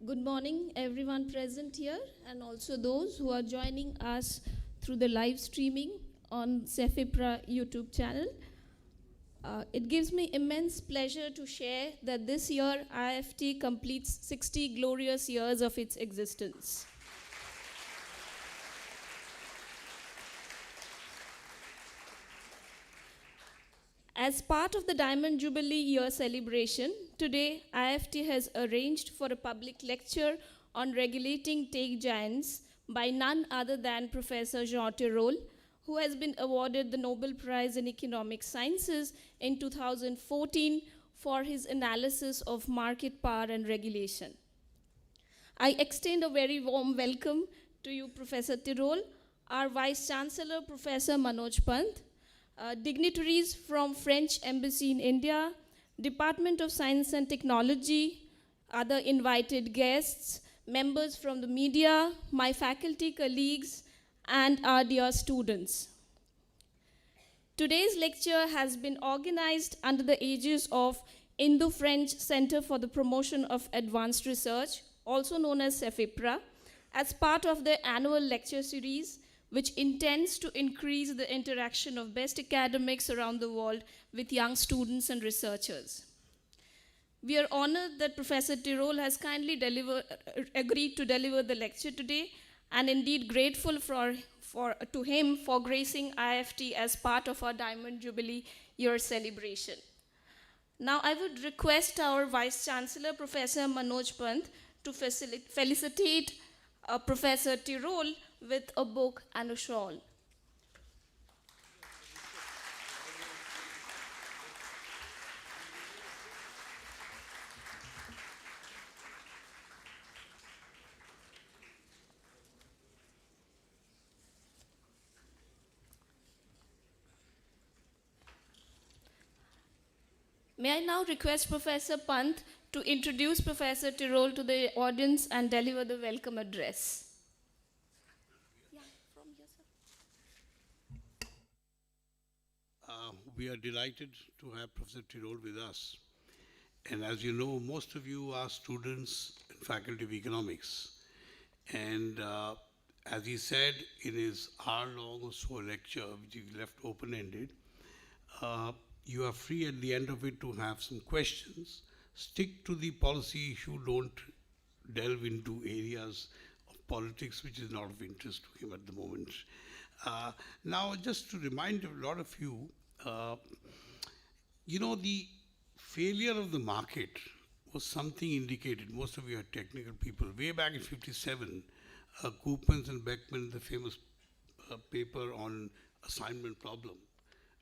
Good morning, everyone present here, and also those who are joining us through the live streaming on Cefipra YouTube channel. It gives me immense pleasure to share that this year IIFT completes 60 glorious years of its existence. As part of the Diamond Jubilee Year celebration, today IIFT has arranged for a public lecture on regulating tech giants by none other than Professor Jean Tirole, who has been awarded the Nobel Prize in Economic Sciences in 2014 for his analysis of market power and regulation. I extend a very warm welcome to you, Professor Tirole, our Vice Chancellor, Professor Manoj Pant, dignitaries from French Embassy in India, Department of Science and Technology, other invited guests, members from the media, my faculty colleagues, and our dear students. Today's lecture has been organized under the aegis of Indo-French Center for the Promotion of Advanced Research, also known as Cefipra, as part of their annual lecture series, which intends to increase the interaction of best academics around the world with young students and researchers. We are honored that Professor Tirole has kindly agreed to deliver the lecture today, and indeed grateful to him for gracing IIFT as part of our Diamond Jubilee Year celebration. Now I would request our Vice Chancellor, Professor Manoj Pant, to felicitate Professor Tirole with a book and a shawl. May I now request Professor Pant to introduce Professor Tirole to the audience and deliver the welcome address. We are delighted to have Professor Tirole with us. And as you know, most of you are students in Faculty of Economics. And as he said in his hour-long or so lecture, which he left open-ended, you are free at the end of it to have some questions. Stick to the policy issue, don't delve into areas of politics which is not of interest to him at the moment. Now, just to remind a lot of you, the failure of the market was something indicated. Most of you are technical people. Way back in 57, Coopmans and Beckman, the famous paper on assignment problem,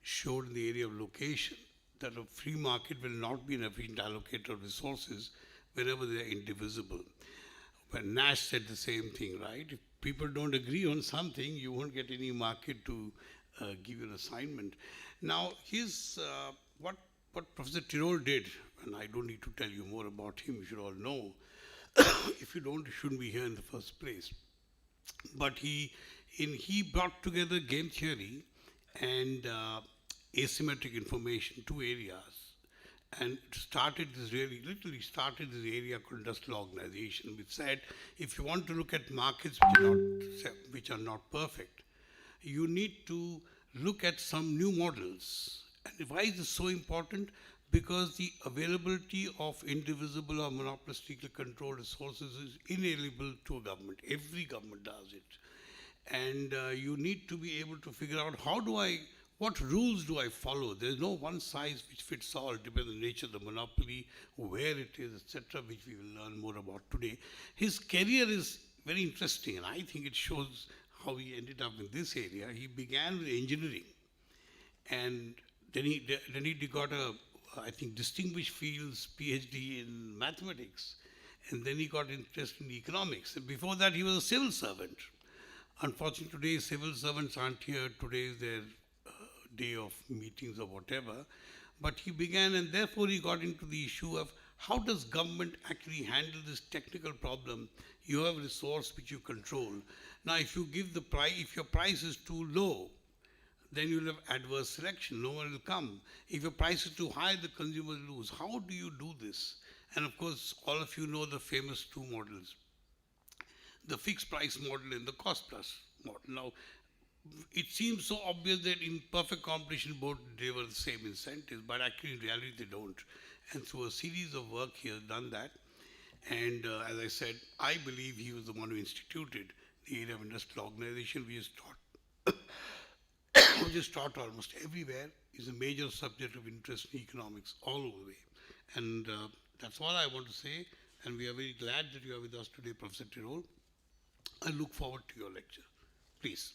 showed in the area of location that a free market will not be an efficient allocator of resources wherever they are indivisible. But Nash said the same thing, right? If people don't agree on something, you won't get any market to give you an assignment. Now, here's what Professor Tirole did, and I don't need to tell you more about him, you should all know. If you don't, you shouldn't be here in the first place. But he brought together game theory and asymmetric information, two areas, and literally started this area called industrial organization, which said, if you want to look at markets which are not perfect, you need to look at some new models. And why is this so important? Because the availability of indivisible or monopolistically controlled resources is inalienable to a government. Every government does it. And you need to be able to figure out what rules do I follow? There's no one size which fits all. It depends on the nature of the monopoly, where it is, etc., which we will learn more about today. His career is very interesting, and I think it shows how he ended up in this area. He began with engineering, and then he got I think, distinguished fields PhD in mathematics, and then he got interested in economics. And before that, he was a civil servant. Unfortunately, today civil servants aren't here. Today is their day of meetings or whatever. But he began, and therefore he got into the issue of how does government actually handle this technical problem? You have a resource which you control. Now, if you give if your price is too low, then you'll have adverse selection. No one will come. If your price is too high, the consumers lose. How do you do this? And of course, all of you know the famous two models, the fixed price model and the cost plus model. Now, it seems so obvious that in perfect competition both deliver the same incentives, but actually in reality they don't. And through a series of work he has done that. And as I said, I believe he was the one who instituted the area of industrial organization, which is taught almost everywhere, is a major subject of interest in economics all over the way. And that's all I want to say. And we are very glad that you are with us today, Professor Tirole. I look forward to your lecture. Please.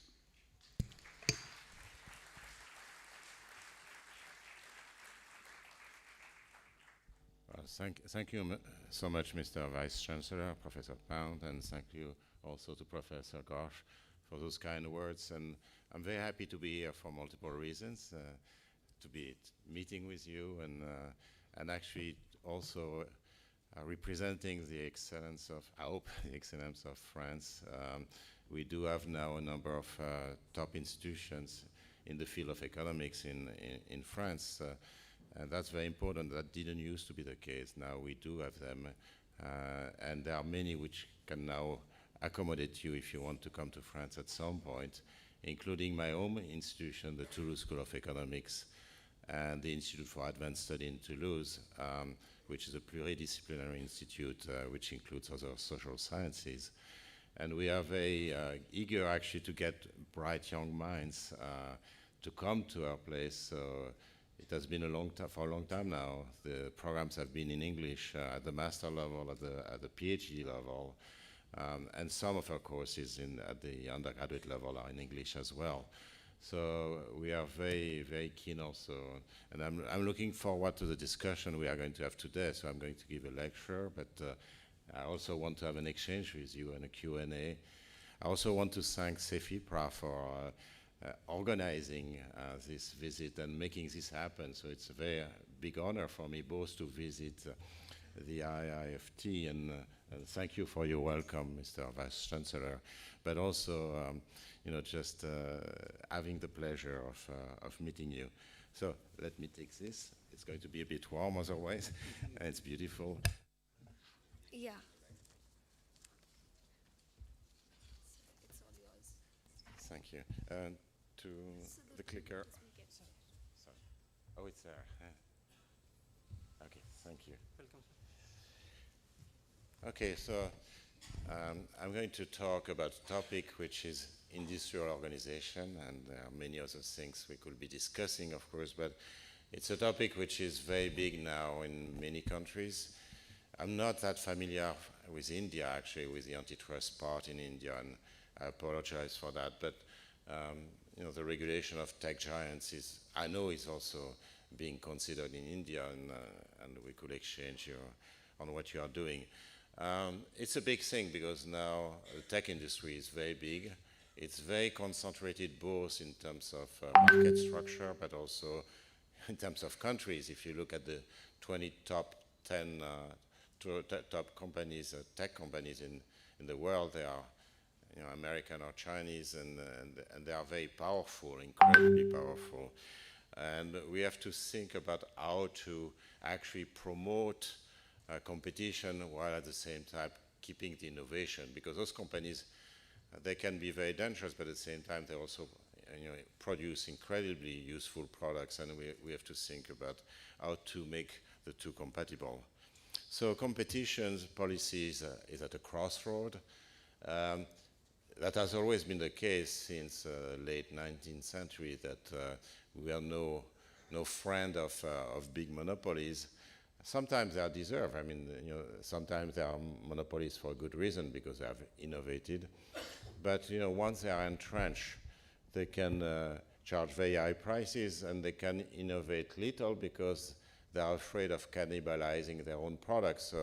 Thank you so much, Mr. Vice Chancellor, Professor Pound, and thank you also to Professor Ghosh for those kind words. And I'm very happy to be here for multiple reasons, to be meeting with you and actually also representing the excellence of, I hope, the excellence of France. We do have now a number of top institutions in the field of economics in France. And that's very important. That didn't used to be the case. Now we do have them. And there are many which can now accommodate you if you want to come to France at some point, including my own institution, the Toulouse School of Economics, and the Institute for Advanced Study in Toulouse, which is a pluridisciplinary institute which includes other social sciences. And we are very eager actually to get bright young minds to come to our place. So it has been for a long time now. The programs have been in English at the master level, at the PhD level, and some of our courses at the undergraduate level are in English as well. So we are very, very keen also, and I'm looking forward to the discussion we are going to have today. So I'm going to give a lecture, but I also want to have an exchange with you and a Q&A. I also want to thank Cefipra for organizing this visit and making this happen. So it's a very big honor for me both to visit the IIFT and thank you for your welcome, Mr. Vice Chancellor, but also just having the pleasure of meeting you. So let me take this. It's going to be a bit warm otherwise, and it's beautiful. Yeah. It's all yours. Thank you. And to the clicker. Sorry. Oh, it's there. Okay, thank you. Welcome, sir. Okay, so I'm going to talk about a topic which is industrial organization, and there are many other things we could be discussing, of course, but it's a topic which is very big now in many countries. I'm not that familiar with India, actually, with the antitrust part in India, and I apologize for that, but the regulation of tech giants I know is also being considered in India, and we could exchange on what you are doing. It's a big thing because now the tech industry is very big. It's very concentrated both in terms of market structure, but also in terms of countries. If you look at the 10 top companies, tech companies in the world, they are American or Chinese, and they are very powerful, incredibly powerful. And we have to think about how to actually promote competition while at the same time keeping the innovation, because those companies, they can be very dangerous, but at the same time they also produce incredibly useful products, and we have to think about how to make the two compatible. So competition policies is at a crossroad. That has always been the case since late 19th century, that we are no friend of big monopolies. Sometimes they are deserved. I mean, sometimes they are monopolies for a good reason because they have innovated. But once they are entrenched, they can charge very high prices, and they can innovate little because they are afraid of cannibalizing their own products.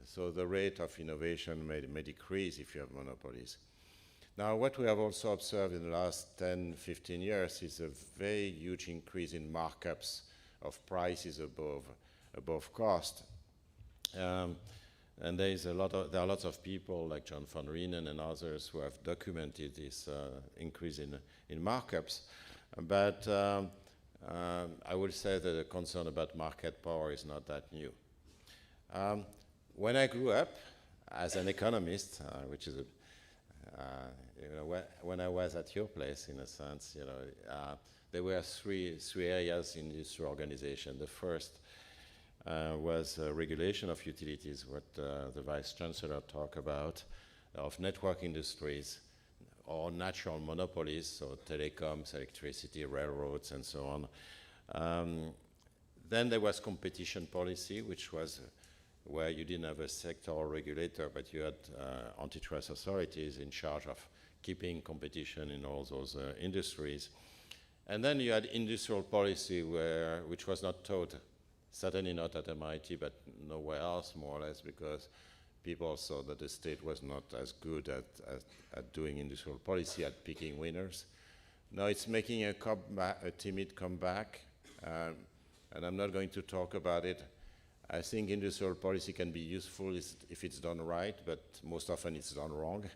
So the rate of innovation may decrease if you have monopolies. Now, what we have also observed in the last 10, 15 years is a very huge increase in markups of prices above cost. And there are lots of people like John van Reenen and others who have documented this increase in markups. But I would say that the concern about market power is not that new. When I grew up as an economist, which is when I was at your place, in a sense, there were three areas in this organization. The first was regulation of utilities, what the Vice Chancellor talked about, of network industries or natural monopolies, so telecoms, electricity, railroads, and so on. Then there was competition policy, which was where you didn't have a sectoral regulator, but you had antitrust authorities in charge of keeping competition in all those industries. And then you had industrial policy, which was not taught, certainly not at MIT, but nowhere else, more or less, because people saw that the state was not as good at doing industrial policy, at picking winners. Now it's making a timid comeback, and I'm not going to talk about it. I think industrial policy can be useful if it's done right, but most often it's done wrong,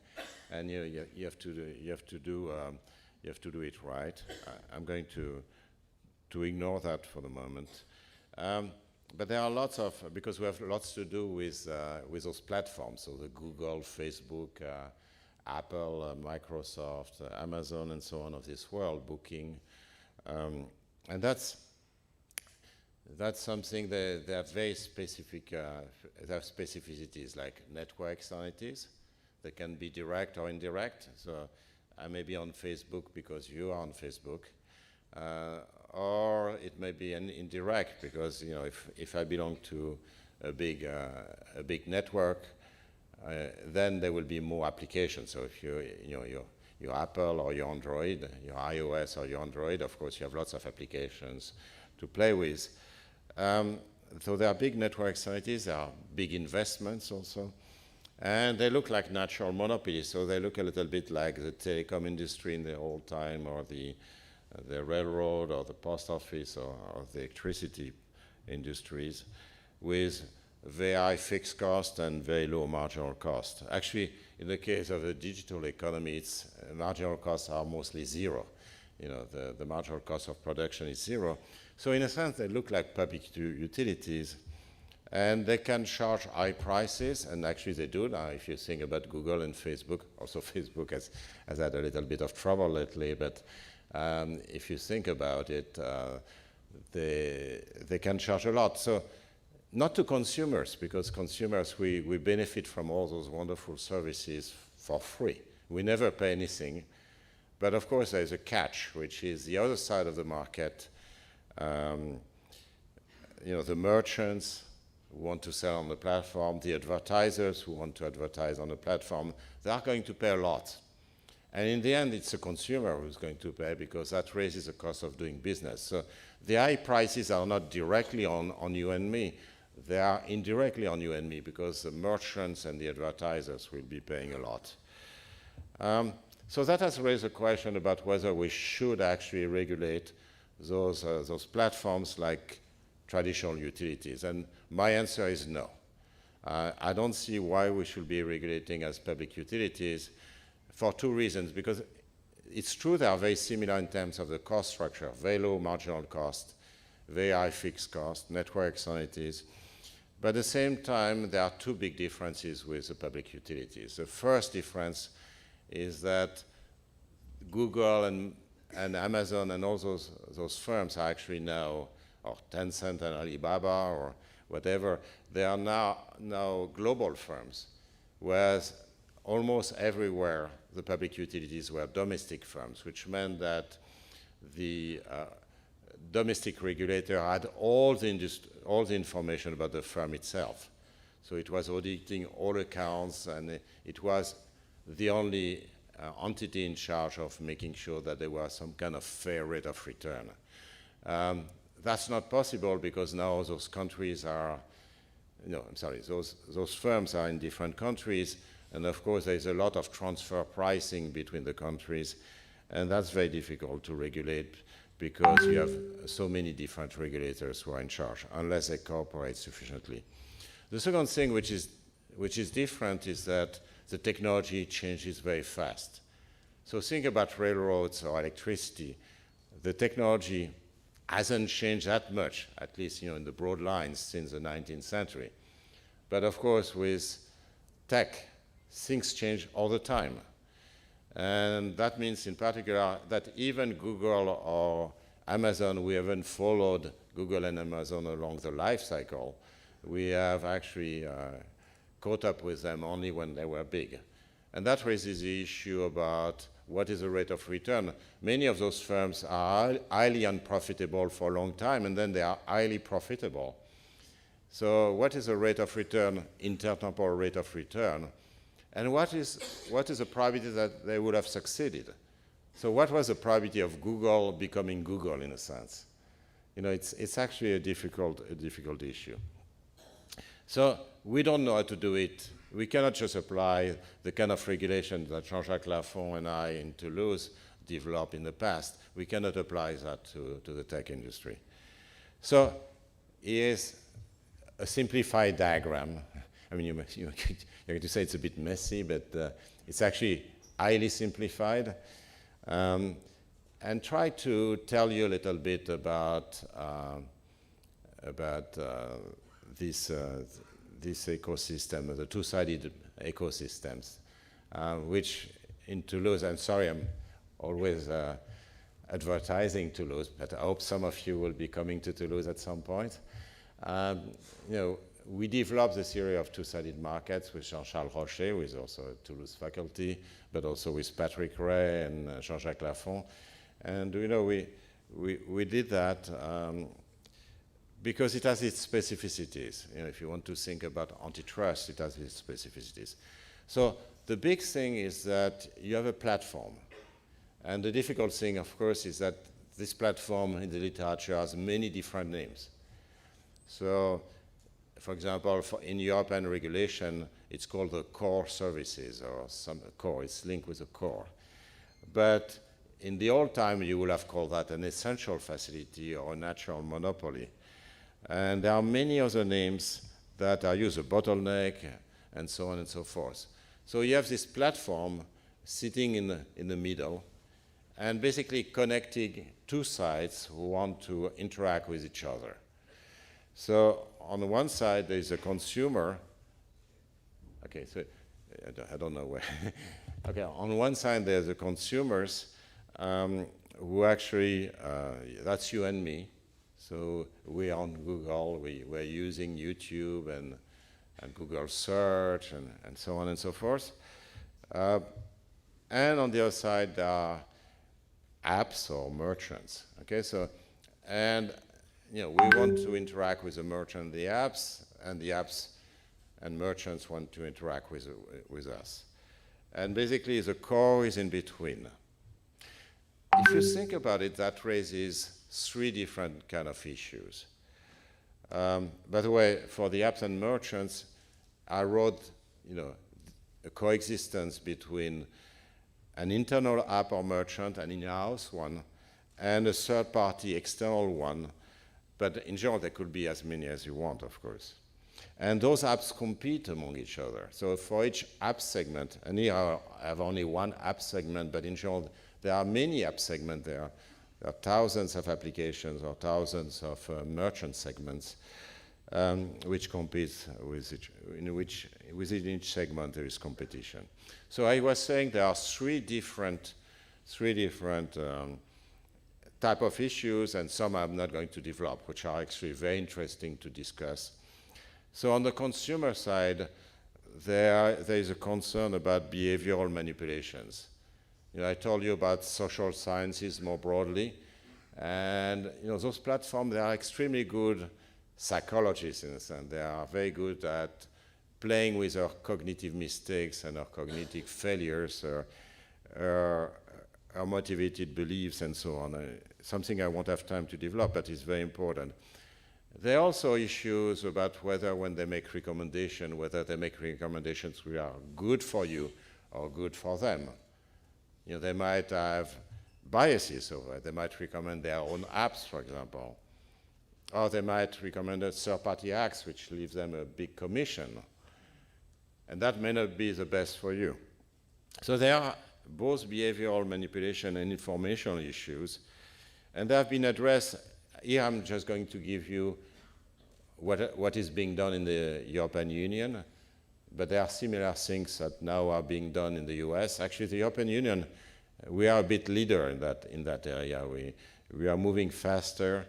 and you have to do it right. I'm going to ignore that for the moment. But there are lots of, because we have lots to do with those platforms, so the Google, Facebook, Apple, Microsoft, Amazon, and so on of this world, Booking, and that's something that they have very specific, they have specificities like network externalities. They can be direct or indirect. So I may be on Facebook because you are on Facebook. Or it may be an indirect because, if I belong to a big network, then there will be more applications. So if you're Apple or you're Android, your iOS or your Android, of course you have lots of applications to play with. So there are big network externalities, there are big investments also, and they look like natural monopolies. So they look a little bit like the telecom industry in the old time, or the railroad, or the post office, or the electricity industries, with very high fixed cost and very low marginal cost. Actually, in the case of the digital economy, marginal costs are mostly zero. The marginal cost of production is zero. So in a sense, they look like public utilities, and they can charge high prices, and actually they do now. If you think about Google and Facebook, also Facebook has had a little bit of trouble lately, but if you think about it, they can charge a lot. So not to consumers, because consumers, we benefit from all those wonderful services for free. We never pay anything. But of course, there's a catch, which is the other side of the market. The merchants who want to sell on the platform, the advertisers who want to advertise on the platform, they are going to pay a lot. And in the end, it's the consumer who's going to pay, because that raises the cost of doing business. So the high prices are not directly on you and me. They are indirectly on you and me, because the merchants and the advertisers will be paying a lot. So that has raised a question about whether we should actually regulate those platforms like traditional utilities. And my answer is no. I don't see why we should be regulating as public utilities, for two reasons. Because it's true they are very similar in terms of the cost structure, very low marginal cost, very high fixed cost, network externalities. But at the same time, there are two big differences with the public utilities. The first difference is that Google and Amazon and all those firms are actually now, or Tencent and Alibaba or whatever, they are now global firms, whereas almost everywhere the public utilities were domestic firms, which meant that the domestic regulator had all the information about the firm itself. So it was auditing all accounts, and it was the only entity in charge of making sure that there was some kind of fair rate of return. That's not possible because now those countries are, those firms are in different countries, and of course there's a lot of transfer pricing between the countries, and that's very difficult to regulate because you have so many different regulators who are in charge, unless they cooperate sufficiently. The second thing which is different is that the technology changes very fast. So think about railroads or electricity. The technology hasn't changed that much, at least in the broad lines, since the 19th century. But of course, with tech, things change all the time. And that means in particular that even Google or Amazon, we haven't followed Google and Amazon along the life cycle. We have actually caught up with them only when they were big. And that raises the issue about what is the rate of return. Many of those firms are highly unprofitable for a long time, and then they are highly profitable. So what is the rate of return, intertemporal rate of return? And what is the probability that they would have succeeded? So what was the probability of Google becoming Google in a sense? You know, it's actually a difficult issue. So we don't know how to do it. We cannot just apply the kind of regulation that Jean-Jacques Lafont and I in Toulouse developed in the past. We cannot apply that to the tech industry. So here's a simplified diagram. I mean, you're going to say it's a bit messy, but it's actually highly simplified. And try to tell you a little bit about this ecosystem, the two-sided ecosystems, which in Toulouse, I'm sorry, I'm always advertising Toulouse, but I hope some of you will be coming to Toulouse at some point. You know, we developed the theory of two-sided markets with Jean-Charles Rocher, who is also a Toulouse faculty, but also with Patrick Ray and Jean-Jacques Lafont. And you know, we did that because it has its specificities. You know, if you want to think about antitrust, it has its specificities. So the big thing is that you have a platform. And the difficult thing, of course, is that this platform in the literature has many different names. So, for example, in European regulation, it's called the core services, or some core, it's linked with the core. But in the old time, you would have called that an essential facility or a natural monopoly. And there are many other names that are used, a bottleneck, and so on and so forth. So you have this platform sitting in the middle, and basically connecting two sides who want to interact with each other. So on the one side, there's a consumer. Okay, so I don't know where. Okay, on one side, there's the consumers who actually, that's you and me. So we're on Google, we're using YouTube and Google search and so on and so forth. And on the other side, there are apps or merchants. Okay, so, and you know, we want to interact with the merchant, the apps and merchants want to interact with us. And basically, the core is in between. If you think about it, that raises three different kind of issues. By the way, for the apps and merchants, I wrote, you know, a coexistence between an internal app or merchant, an in-house one, and a third-party external one. But in general, there could be as many as you want, of course. And those apps compete among each other. So for each app segment, and here I have only one app segment, but in general, there are many app segments there. There are thousands of applications or thousands of merchant segments which compete with each, within each segment there is competition. So I was saying there are three different type of issues, and some I'm not going to develop, which are actually very interesting to discuss. So on the consumer side, there is a concern about behavioral manipulations. You know, I told you about social sciences more broadly, and you know, those platforms, they are extremely good psychologists in a sense. They are very good at playing with our cognitive mistakes and our cognitive failures, our motivated beliefs and so on. Something I won't have time to develop, but it's very important. There are also issues about whether when they make recommendations, whether they make recommendations which are good for you or good for them. You know, they might have biases over it. They might recommend their own apps, for example. Or they might recommend a third-party apps, which leaves them a big commission. And that may not be the best for you. So there are both behavioral manipulation and informational issues. And they have been addressed. Here I'm just going to give you what is being done in the European Union, but there are similar things that now are being done in the US. Actually, the European Union, we are a bit leader in that area. We are moving faster,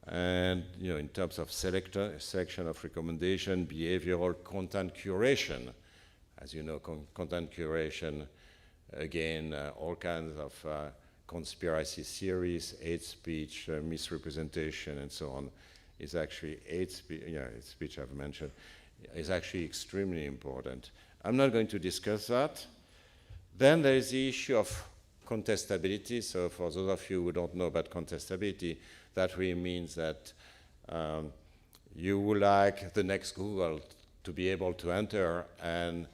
and in terms of selection of recommendation, behavioral content curation. As you know, content curation, again, all kinds of conspiracy theories, hate speech, misrepresentation, and so on, is actually hate speech I've mentioned, is actually extremely important. I'm not going to discuss that. Then there is the issue of contestability. So for those of you who don't know about contestability, that really means that you would like the next Google to be able to enter and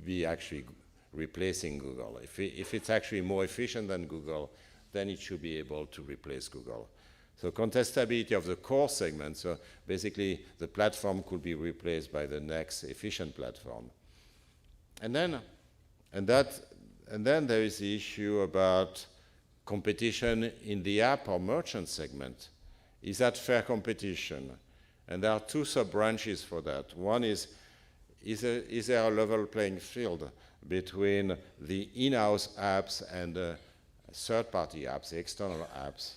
be actually replacing Google. If it's actually more efficient than Google, then it should be able to replace Google. So contestability of the core segment, so basically the platform could be replaced by the next efficient platform. And then there is the issue about competition in the app or merchant segment. Is that fair competition? And there are two sub-branches for that. One is there a level playing field between the in-house apps and third-party apps, the external apps?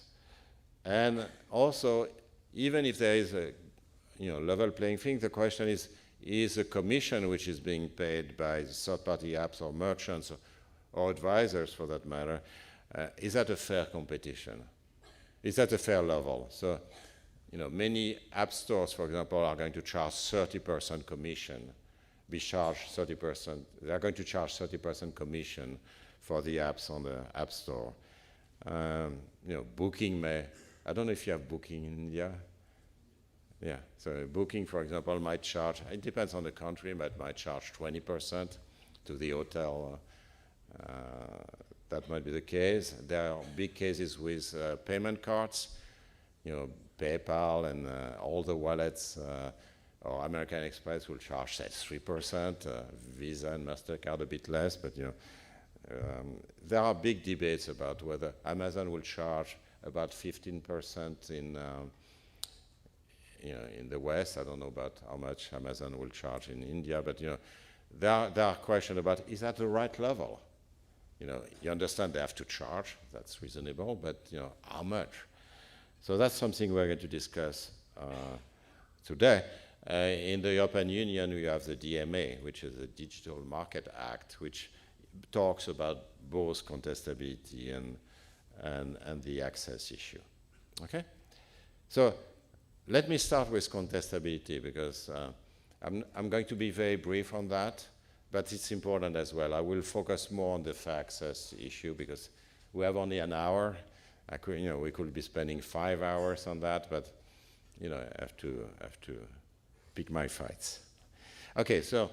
And also, even if there is a level playing field, the question is the commission which is being paid by third-party apps or merchants or advisors, for that matter, is that a fair competition? Is that a fair level? So, many app stores, for example, are going to charge 30% commission. They are going to charge 30% commission for the apps on the App Store. Booking may. I don't know if you have Booking in India. Yeah, so Booking, for example, might charge, it depends on the country, but might charge 20% to the hotel. That might be the case. There are big cases with payment cards, PayPal and all the wallets, or American Express will charge, say, 3%, Visa and MasterCard a bit less, but there are big debates about whether Amazon will charge about 15% in the West. I don't know about how much Amazon will charge in India, but there are questions about, is that the right level? You understand they have to charge, that's reasonable, but how much? So that's something we're going to discuss today. In the European Union, we have the DMA, which is the Digital Market Act, which talks about both contestability and the access issue. Okay? So let me start with contestability, because I'm going to be very brief on that, but it's important as well. I will focus more on the access issue because we have only an hour. We could be spending 5 hours on that, but I have to pick my fights. Okay, so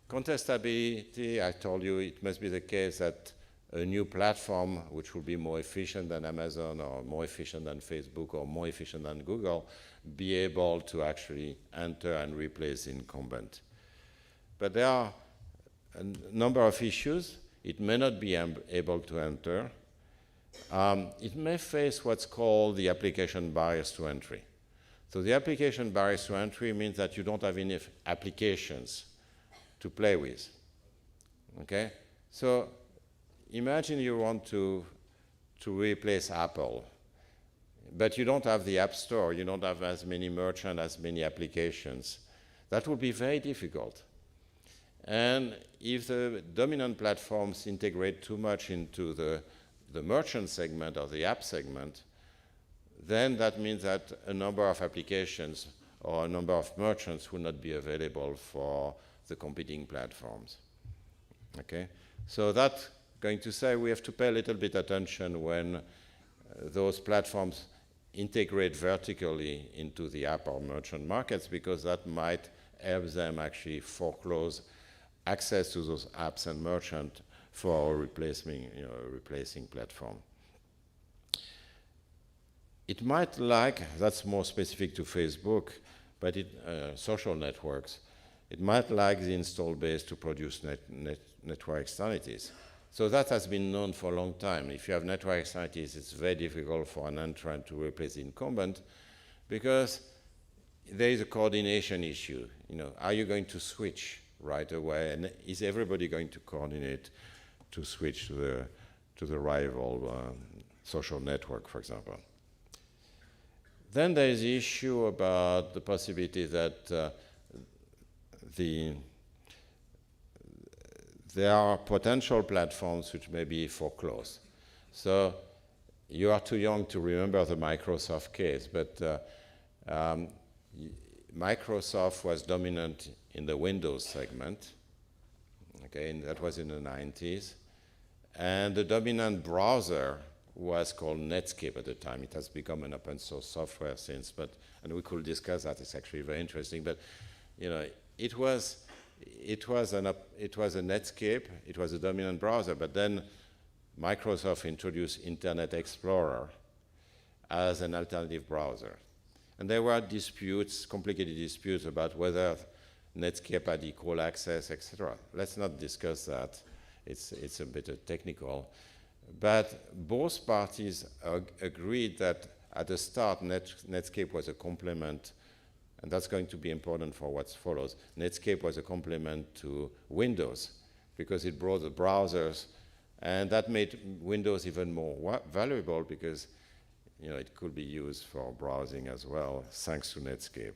contestability, I told you it must be the case that a new platform which will be more efficient than Amazon or more efficient than Facebook or more efficient than Google be able to actually enter and replace the incumbent. But there are a number of issues. It may not be able to enter. It may face what's called the application barriers to entry. So the application barriers to entry means that you don't have enough applications to play with. Okay? So imagine you want to replace Apple, but you don't have the App Store, you don't have as many merchants, as many applications. That would be very difficult. And if the dominant platforms integrate too much into the merchant segment or the app segment, then that means that a number of applications or a number of merchants will not be available for the competing platforms. Okay? So that's going to say we have to pay a little bit attention when those platforms integrate vertically into the app or merchant markets, because that might help them actually foreclose access to those apps and merchants for replacing platform. It might that's more specific to Facebook, but social networks, it might the install base to produce network externalities. So that has been known for a long time. If you have network externalities, it's very difficult for an entrant to replace the incumbent, because there is a coordination issue. Are you going to switch right away, and is everybody going to coordinate to switch to the rival social network, for example? Then there is the issue about the possibility that there are potential platforms which may be foreclosed. So you are too young to remember the Microsoft case, but Microsoft was dominant in the Windows segment, okay, and that was in the 90s. And the dominant browser was called Netscape at the time. It has become an open source software since, and we could discuss that. It's actually very interesting. But it was a Netscape. It was a dominant browser. But then Microsoft introduced Internet Explorer as an alternative browser, and there were disputes, complicated disputes about whether Netscape had equal access, etc. Let's not discuss that. It's a bit technical. But both parties agreed that at the start, Netscape was a complement, and that's going to be important for what follows. Netscape was a complement to Windows because it brought the browsers, and that made Windows even more valuable because it could be used for browsing as well, thanks to Netscape.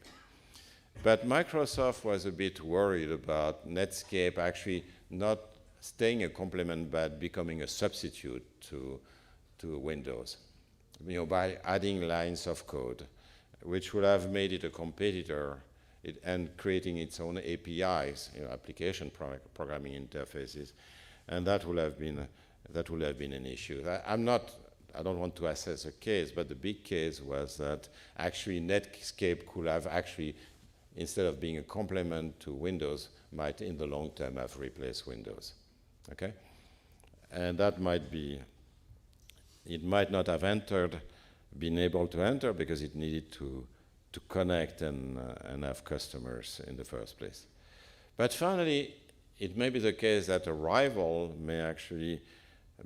But Microsoft was a bit worried about Netscape actually not staying a complement but becoming a substitute to Windows, by adding lines of code, which would have made it a competitor and creating its own APIs, application programming interfaces, and that would have been an issue. I don't want to assess a case, but the big case was that actually Netscape could have actually, instead of being a complement to Windows, might in the long term have replaced Windows. Okay? And that it might not have been able to enter because it needed to connect and have customers in the first place. But finally, it may be the case that a rival may actually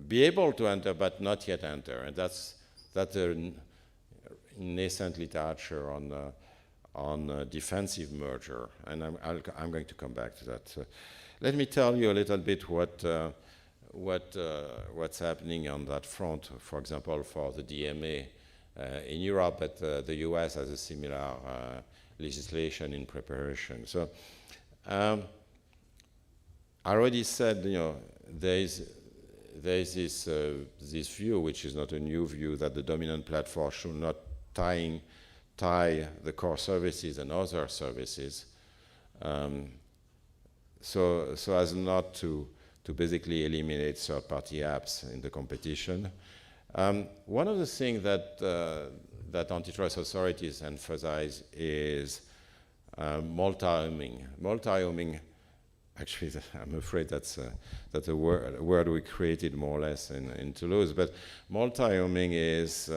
be able to enter but not yet enter. And that's a nascent literature on defensive merger. And I'm going to come back to that. Let me tell you a little bit what's happening on that front, for example, for the DMA in Europe, but the US has a similar legislation in preparation. So I already said, there is this view, which is not a new view, that the dominant platform should not tie the core services and other services, so as not to basically eliminate third-party apps in the competition. One of the things that antitrust authorities emphasize is multi-homing. Multi-homing, actually, I'm afraid that's a word we created more or less in Toulouse, but multi-homing is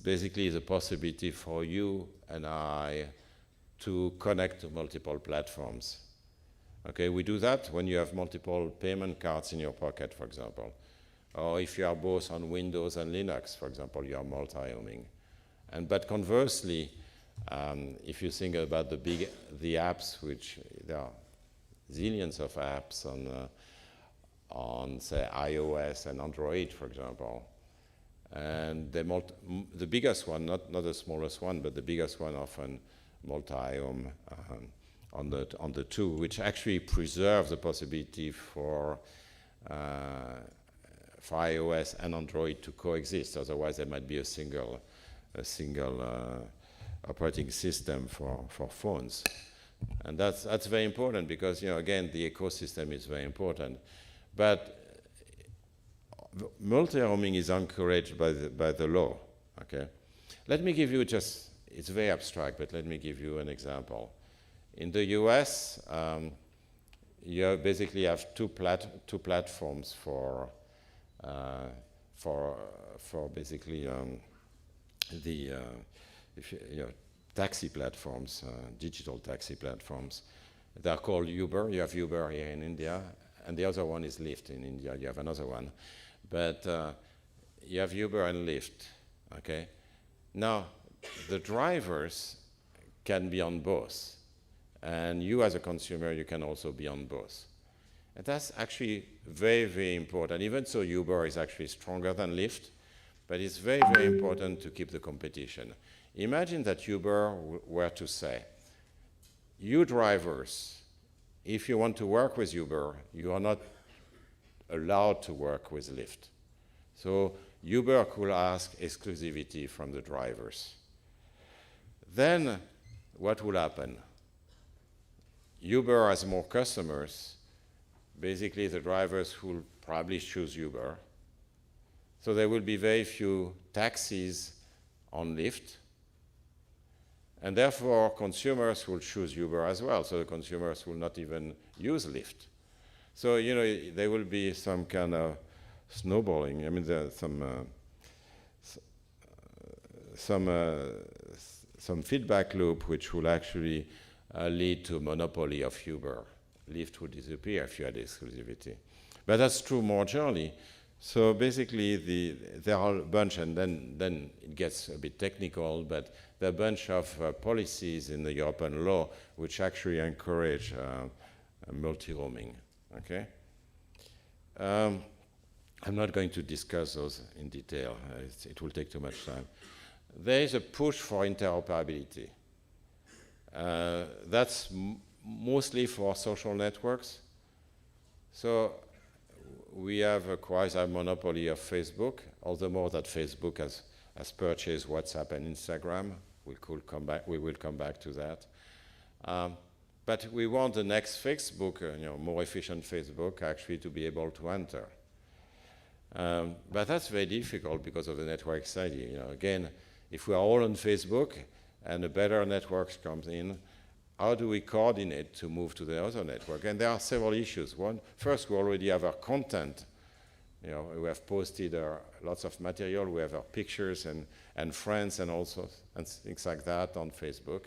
basically the possibility for you and I to connect to multiple platforms. Okay, we do that when you have multiple payment cards in your pocket, for example. Or if you are both on Windows and Linux, for example, you are multi-homing. But conversely, if you think about the apps, which there are zillions of apps on say iOS and Android, for example, and the biggest one, not the smallest one, but the biggest one often multi-home on the two, which actually preserve the possibility for iOS and Android to coexist. Otherwise, there might be a single operating system for phones, and that's very important because again the ecosystem is very important. But multi-homing is encouraged by the law. Okay, let me give you it's very abstract, but let me give you an example. In the US, you basically have two platforms for basically taxi platforms, digital taxi platforms. They're called Uber. You have Uber here in India, and the other one is Lyft in India. You have another one, but you have Uber and Lyft. Okay, now the drivers can be on both. And you as a consumer, you can also be on both. And that's actually very, very important. Even so, Uber is actually stronger than Lyft, but it's very, very important to keep the competition. Imagine that Uber were to say, you drivers, if you want to work with Uber, you are not allowed to work with Lyft. So Uber could ask exclusivity from the drivers. Then what will happen? Uber has more customers. Basically, the drivers will probably choose Uber. So there will be very few taxis on Lyft. And therefore, consumers will choose Uber as well. So the consumers will not even use Lyft. So, you know, there will be some kind of snowballing. I mean, some feedback loop which will actually lead to monopoly of Uber. Lyft would disappear if you had exclusivity. But that's true more generally. So basically, there are a bunch, and then it gets a bit technical, but there are a bunch of policies in the European law which actually encourage multi-roaming, okay? I'm not going to discuss those in detail. It will take too much time. There is a push for interoperability. That's mostly for social networks. So we have a quasi-monopoly of Facebook, all the more that Facebook has purchased WhatsApp and Instagram. We will come back to that. But we want the next Facebook, more efficient Facebook, actually to be able to enter. But that's very difficult because of the network study. Again, if we are all on Facebook and a better network comes in, how do we coordinate to move to the other network? And there are several issues. One, first, we already have our content. We have posted lots of material. We have our pictures and friends and also and things like that on Facebook.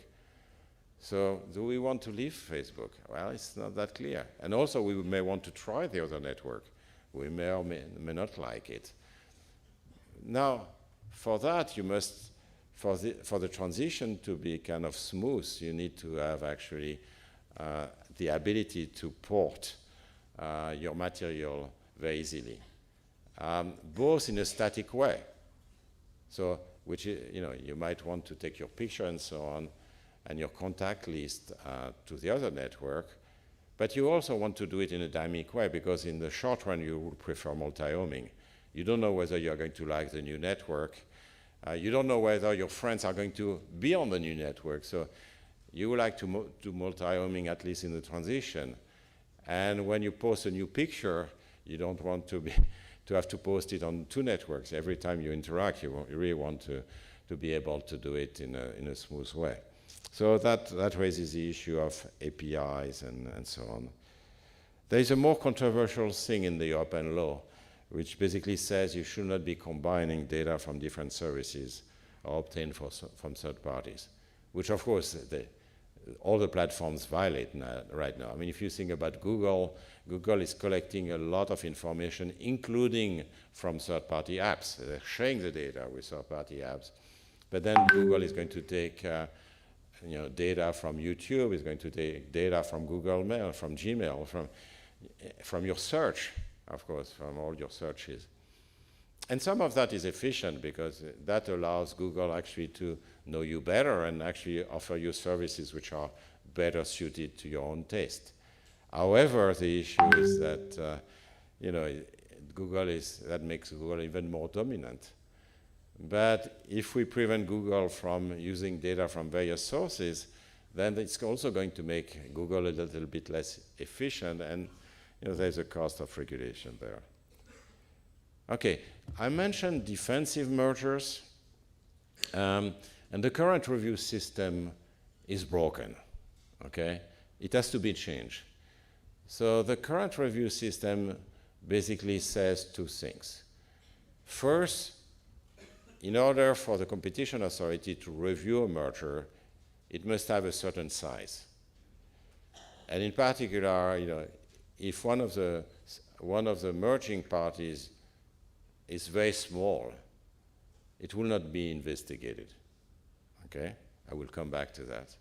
So do we want to leave Facebook? Well, it's not that clear. And also, we may want to try the other network. We may or may not like it. Now, for that, you must, for the transition to be kind of smooth, you need to have actually the ability to port your material very easily, both in a static way. So, which you might want to take your picture and so on, and your contact list to the other network, but you also want to do it in a dynamic way because in the short run you would prefer multi-homing. You don't know whether you're going to like the new network. You don't know whether your friends are going to be on the new network. So you would like to do multi-homing at least in the transition. And when you post a new picture, you don't want to have to post it on two networks. Every time you interact, you really want to be able to do it in a smooth way. So that raises the issue of APIs and so on. There is a more controversial thing in the European law, which basically says you should not be combining data from different services or obtained from third parties, which of course all the platforms violate right now. I mean, if you think about Google, Google is collecting a lot of information, including from third-party apps. They're sharing the data with third-party apps, but then Google is going to take data from YouTube, is going to take data from Google Mail, from Gmail, from your search, of course, from all your searches. And some of that is efficient because that allows Google actually to know you better and actually offer you services which are better suited to your own taste. However, the issue is that that makes Google even more dominant. But if we prevent Google from using data from various sources, then it's also going to make Google a little bit less efficient, and there's a cost of regulation there. Okay, I mentioned defensive mergers, and the current review system is broken, okay? It has to be changed. So the current review system basically says two things. First, in order for the competition authority to review a merger, it must have a certain size. And in particular, if one of the merging parties is very small, it will not be investigated. Okay, I will come back to that.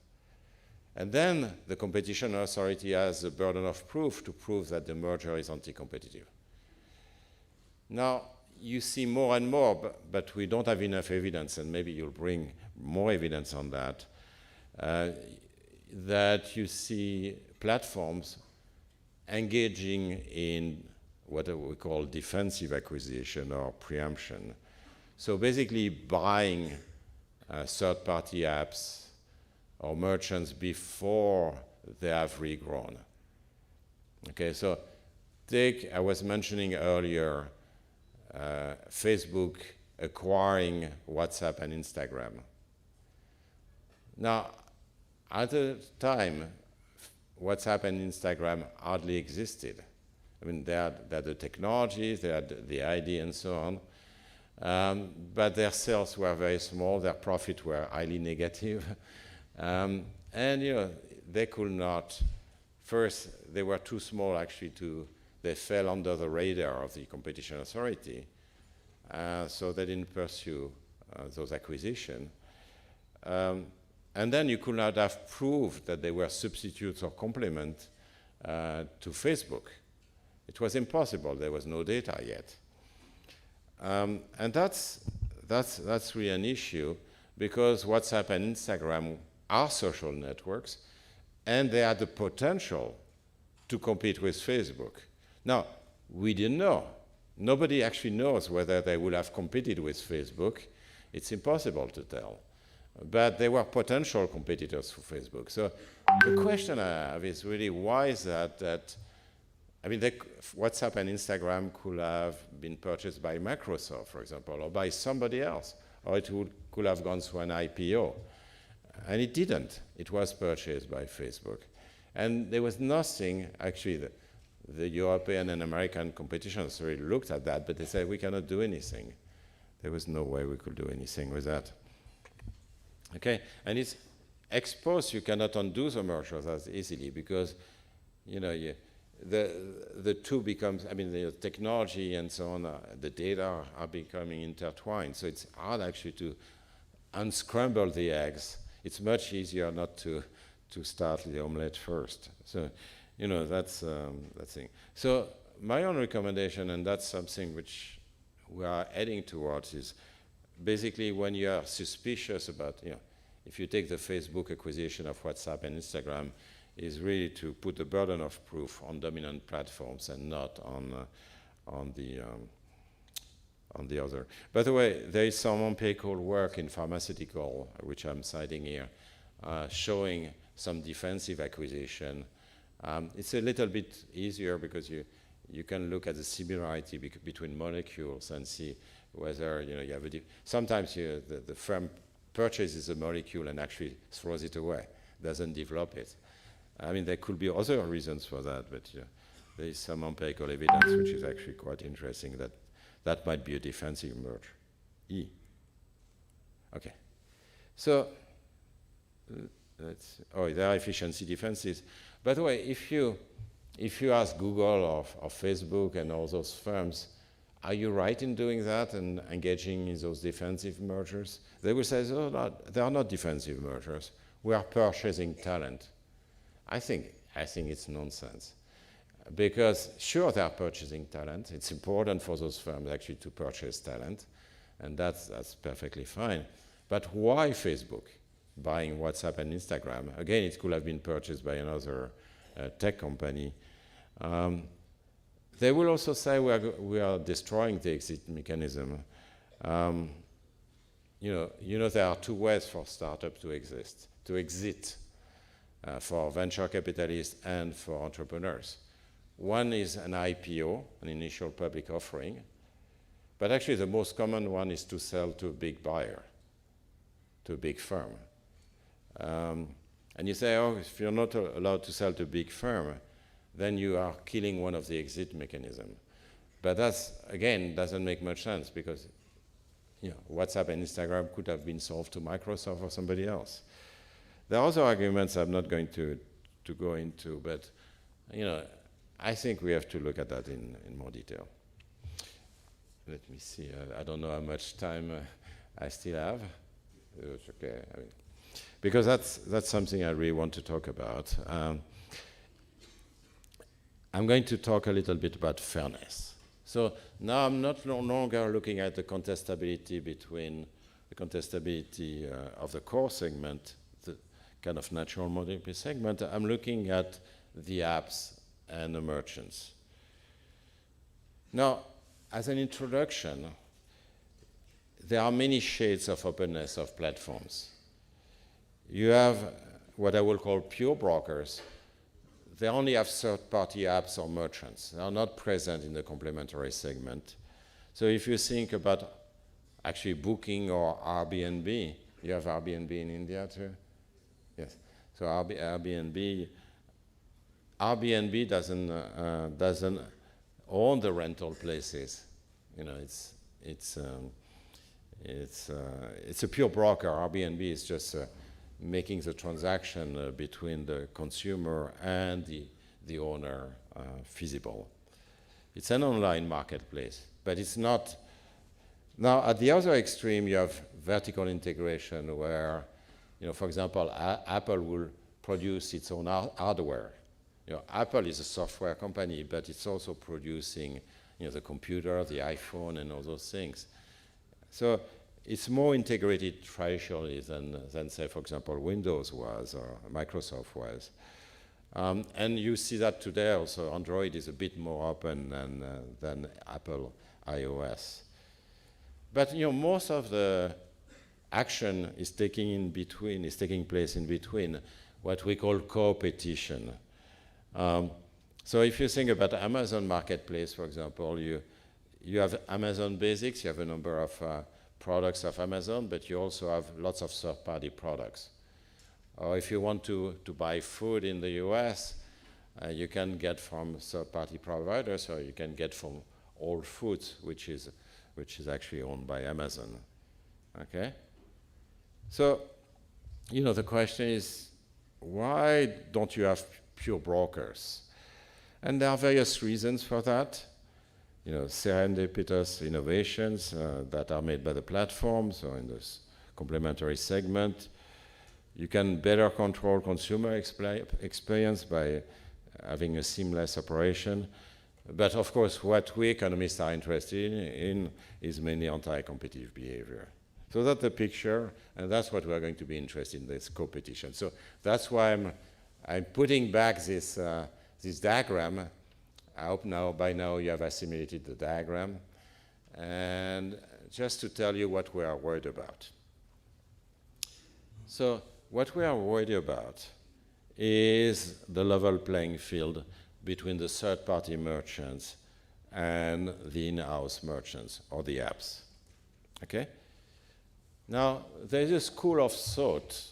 And then the competition authority has the burden of proof to prove that the merger is anti-competitive. Now, you see more and more, but we don't have enough evidence, and maybe you'll bring more evidence on that, that you see platforms engaging in what we call defensive acquisition or preemption. So basically buying third-party apps or merchants before they have regrown. Okay, so I was mentioning earlier Facebook acquiring WhatsApp and Instagram. Now, at the time, WhatsApp and Instagram hardly existed. I mean, they had the technology, they had the ID and so on, but their sales were very small, their profits were highly negative. And they could not, first, they were too small actually they fell under the radar of the competition authority, so they didn't pursue those acquisitions. And then you could not have proved that they were substitutes or complement to Facebook. It was impossible, there was no data yet. And that's really an issue, because WhatsApp and Instagram are social networks, and they had the potential to compete with Facebook. Now, we didn't know. Nobody actually knows whether they would have competed with Facebook. It's impossible to tell. But they were potential competitors for Facebook. So the question I have is really, why is that WhatsApp and Instagram could have been purchased by Microsoft, for example, or by somebody else, or it could have gone through an IPO. And it didn't. It was purchased by Facebook. And there was nothing, actually, the European and American competition authority looked at that, but they said, we cannot do anything. There was no way we could do anything with that. Okay, and it's exposed, you cannot undo the mergers as easily, because, the two becomes, the technology and so on, the data are becoming intertwined. So it's hard actually to unscramble the eggs. It's much easier not to start the omelette first. So, that's the thing. So my own recommendation, and that's something which we are heading towards, is basically when you are suspicious about, if you take the Facebook acquisition of WhatsApp and Instagram, is really to put the burden of proof on dominant platforms and not on the other. By the way, there is some empirical work in pharmaceutical, which I'm citing here, showing some defensive acquisition. It's a little bit easier because you can look at the similarity between molecules and see whether you have sometimes the firm purchases a molecule and actually throws it away, doesn't develop it. There could be other reasons for that, but there is some empirical evidence which is actually quite interesting that might be a defensive merge. Okay. So, there are efficiency defenses. By the way, if you ask Google or Facebook and all those firms, are you right in doing that and engaging in those defensive mergers? They will say, they are not defensive mergers. We are purchasing talent. I think it's nonsense. Because sure, they are purchasing talent. It's important for those firms actually to purchase talent, and that's perfectly fine. But why Facebook buying WhatsApp and Instagram? Again, it could have been purchased by another tech company. They will also say we are destroying the exit mechanism. There are two ways for startups to exit for venture capitalists and for entrepreneurs. One is an IPO, an initial public offering, but actually the most common one is to sell to a big buyer, to a big firm. And you say, if you're not allowed to sell to a big firm, then you are killing one of the exit mechanisms. But that's, again, doesn't make much sense because WhatsApp and Instagram could have been sold to Microsoft or somebody else. There are other arguments I'm not going to go into, but I think we have to look at that in more detail. Let me see. I don't know how much time I still have. It's okay. I mean, because that's something I really want to talk about. I'm going to talk a little bit about fairness. So now I'm no longer looking at the contestability of the core segment, the kind of natural monopoly segment. I'm looking at the apps and the merchants. Now, as an introduction, there are many shades of openness of platforms. You have what I will call pure brokers. They only have third-party apps or merchants. They are not present in the complementary segment. So if you think about actually Booking or Airbnb, you have Airbnb in India too? Yes. So Airbnb doesn't own the rental places. You know, it's a pure broker. Airbnb is just making the transaction between the consumer and the owner feasible. It's an online marketplace, but it's not. Now, at the other extreme, you have vertical integration where, you know, for example, Apple will produce its own hardware. You know, Apple is a software company, but it's also producing, you know, the computer, the iPhone, and all those things. So it's more integrated traditionally than say, for example, Windows was or Microsoft was. And you see that today also. Android is a bit more open than Apple iOS. But you know, most of the action is taking place in between, what we call co-petition. So if you think about Amazon Marketplace, for example, you have Amazon Basics, you have a number of products of Amazon, but you also have lots of third-party products. Or if you want to buy food in the US, you can get from third-party providers, or you can get from Whole Foods, which is actually owned by Amazon. Okay? So, you know, the question is, why don't you have pure brokers? And there are various reasons for that. You know, serendipitous innovations that are made by the platforms or in this complementary segment. You can better control consumer experience by having a seamless operation. But of course, what we economists are interested in is mainly anti-competitive behavior. So that's the picture, and that's what we're going to be interested in, this competition. So that's why I'm putting back this diagram. I hope by now you have assimilated the diagram. And just to tell you what we are worried about. So what we are worried about is the level playing field between the third-party merchants and the in-house merchants or the apps. Okay? Now, there's a school of thought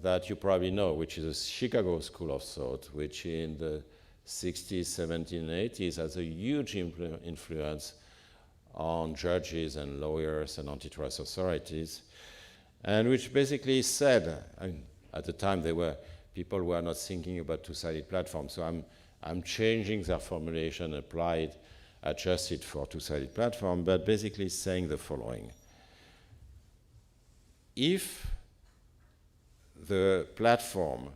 that you probably know, which is a Chicago school of thought, which in the 60s, 70s, and 80s has a huge influence on judges and lawyers and antitrust authorities, and which basically said, at the time people were not thinking about two-sided platforms, so I'm changing their formulation, adjusted for two-sided platform, but basically saying the following. If the platform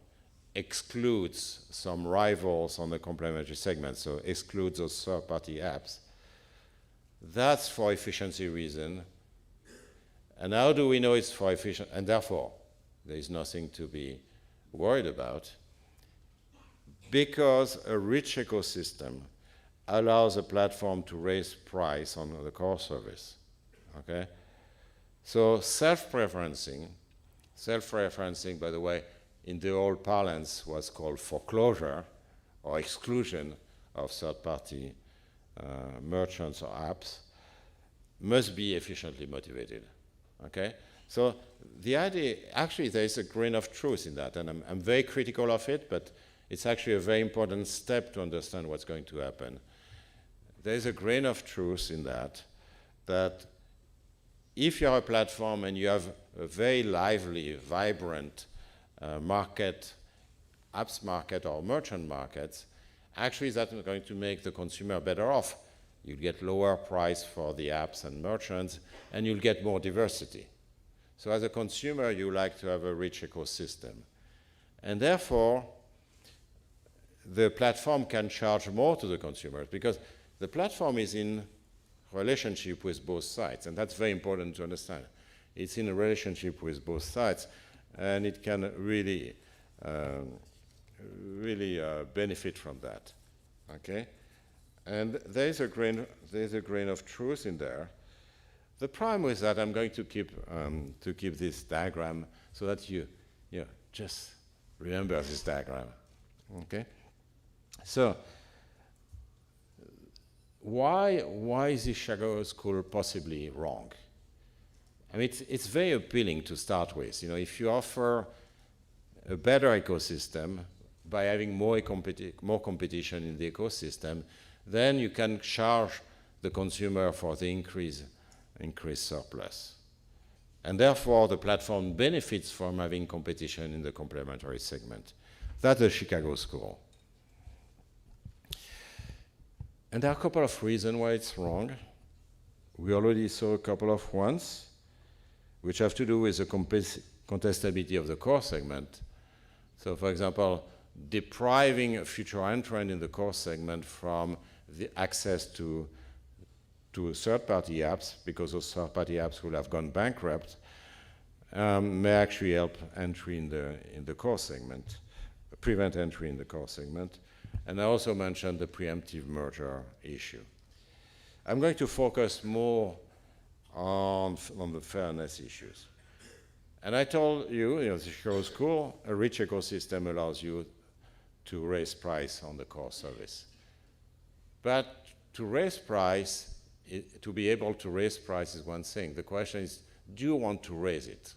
excludes some rivals on the complementary segment, so excludes those third-party apps, that's for efficiency reason. And how do we know it's for efficient? And therefore, there is nothing to be worried about, because a rich ecosystem allows a platform to raise price on the core service. Okay? So self-preferencing, by the way, in the old parlance was called foreclosure or exclusion of third-party merchants or apps, must be efficiently motivated. Okay? So the idea, actually there is a grain of truth in that, and I'm very critical of it, but it's actually a very important step to understand what's going to happen. There is a grain of truth in that if you're a platform and you have a very lively, vibrant apps market or merchant markets, actually that's going to make the consumer better off. You'll get lower price for the apps and merchants, and you'll get more diversity. So as a consumer, you like to have a rich ecosystem. And therefore, the platform can charge more to the consumers because the platform is in relationship with both sides, and that's very important to understand. It's in a relationship with both sides, and it can really, benefit from that. Okay, and there's a grain of truth in there. The problem with that, I'm going to keep this diagram so that you just remember this diagram. Okay, so why is the Chicago School possibly wrong? I mean, it's very appealing to start with. You know, if you offer a better ecosystem by having more competition in the ecosystem, then you can charge the consumer for the increased surplus. And therefore, the platform benefits from having competition in the complementary segment. That's the Chicago School. And there are a couple of reasons why it's wrong. We already saw a couple of ones, which have to do with the contestability of the core segment. So, for example, depriving a future entrant in the core segment from the access to third-party apps, because those third-party apps will have gone bankrupt, may actually help entry in the core segment, prevent entry in the core segment. And I also mentioned the preemptive merger issue. I'm going to focus more on the fairness issues. And I told you, the Chicago School, a rich ecosystem allows you to raise price on the core service. But to raise price, to be able to raise price is one thing. The question is, do you want to raise it?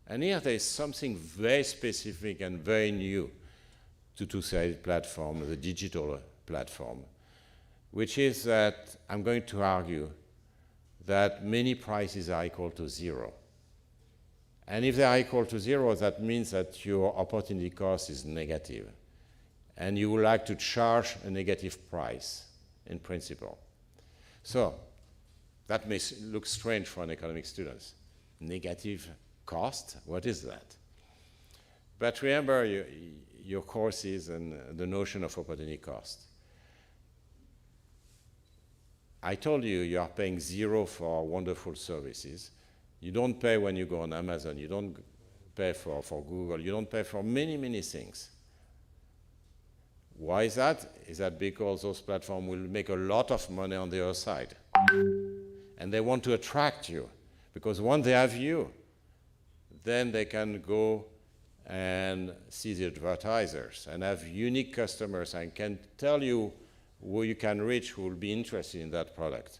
And here there is something very specific and very new to two-sided platform, the digital platform, which is that I'm going to argue that many prices are equal to zero. And if they are equal to zero, that means that your opportunity cost is negative. And you would like to charge a negative price, in principle. So that may look strange for an economics student. Negative cost, what is that? But remember your courses and the notion of opportunity cost. I told you you are paying zero for wonderful services. You don't pay when you go on Amazon. You don't pay for Google. You don't pay for many, many things. Why is that? Is that because those platforms will make a lot of money on the other side? And they want to attract you. Because once they have you, then they can go and see the advertisers and have unique customers and can tell you who you can reach who will be interested in that product.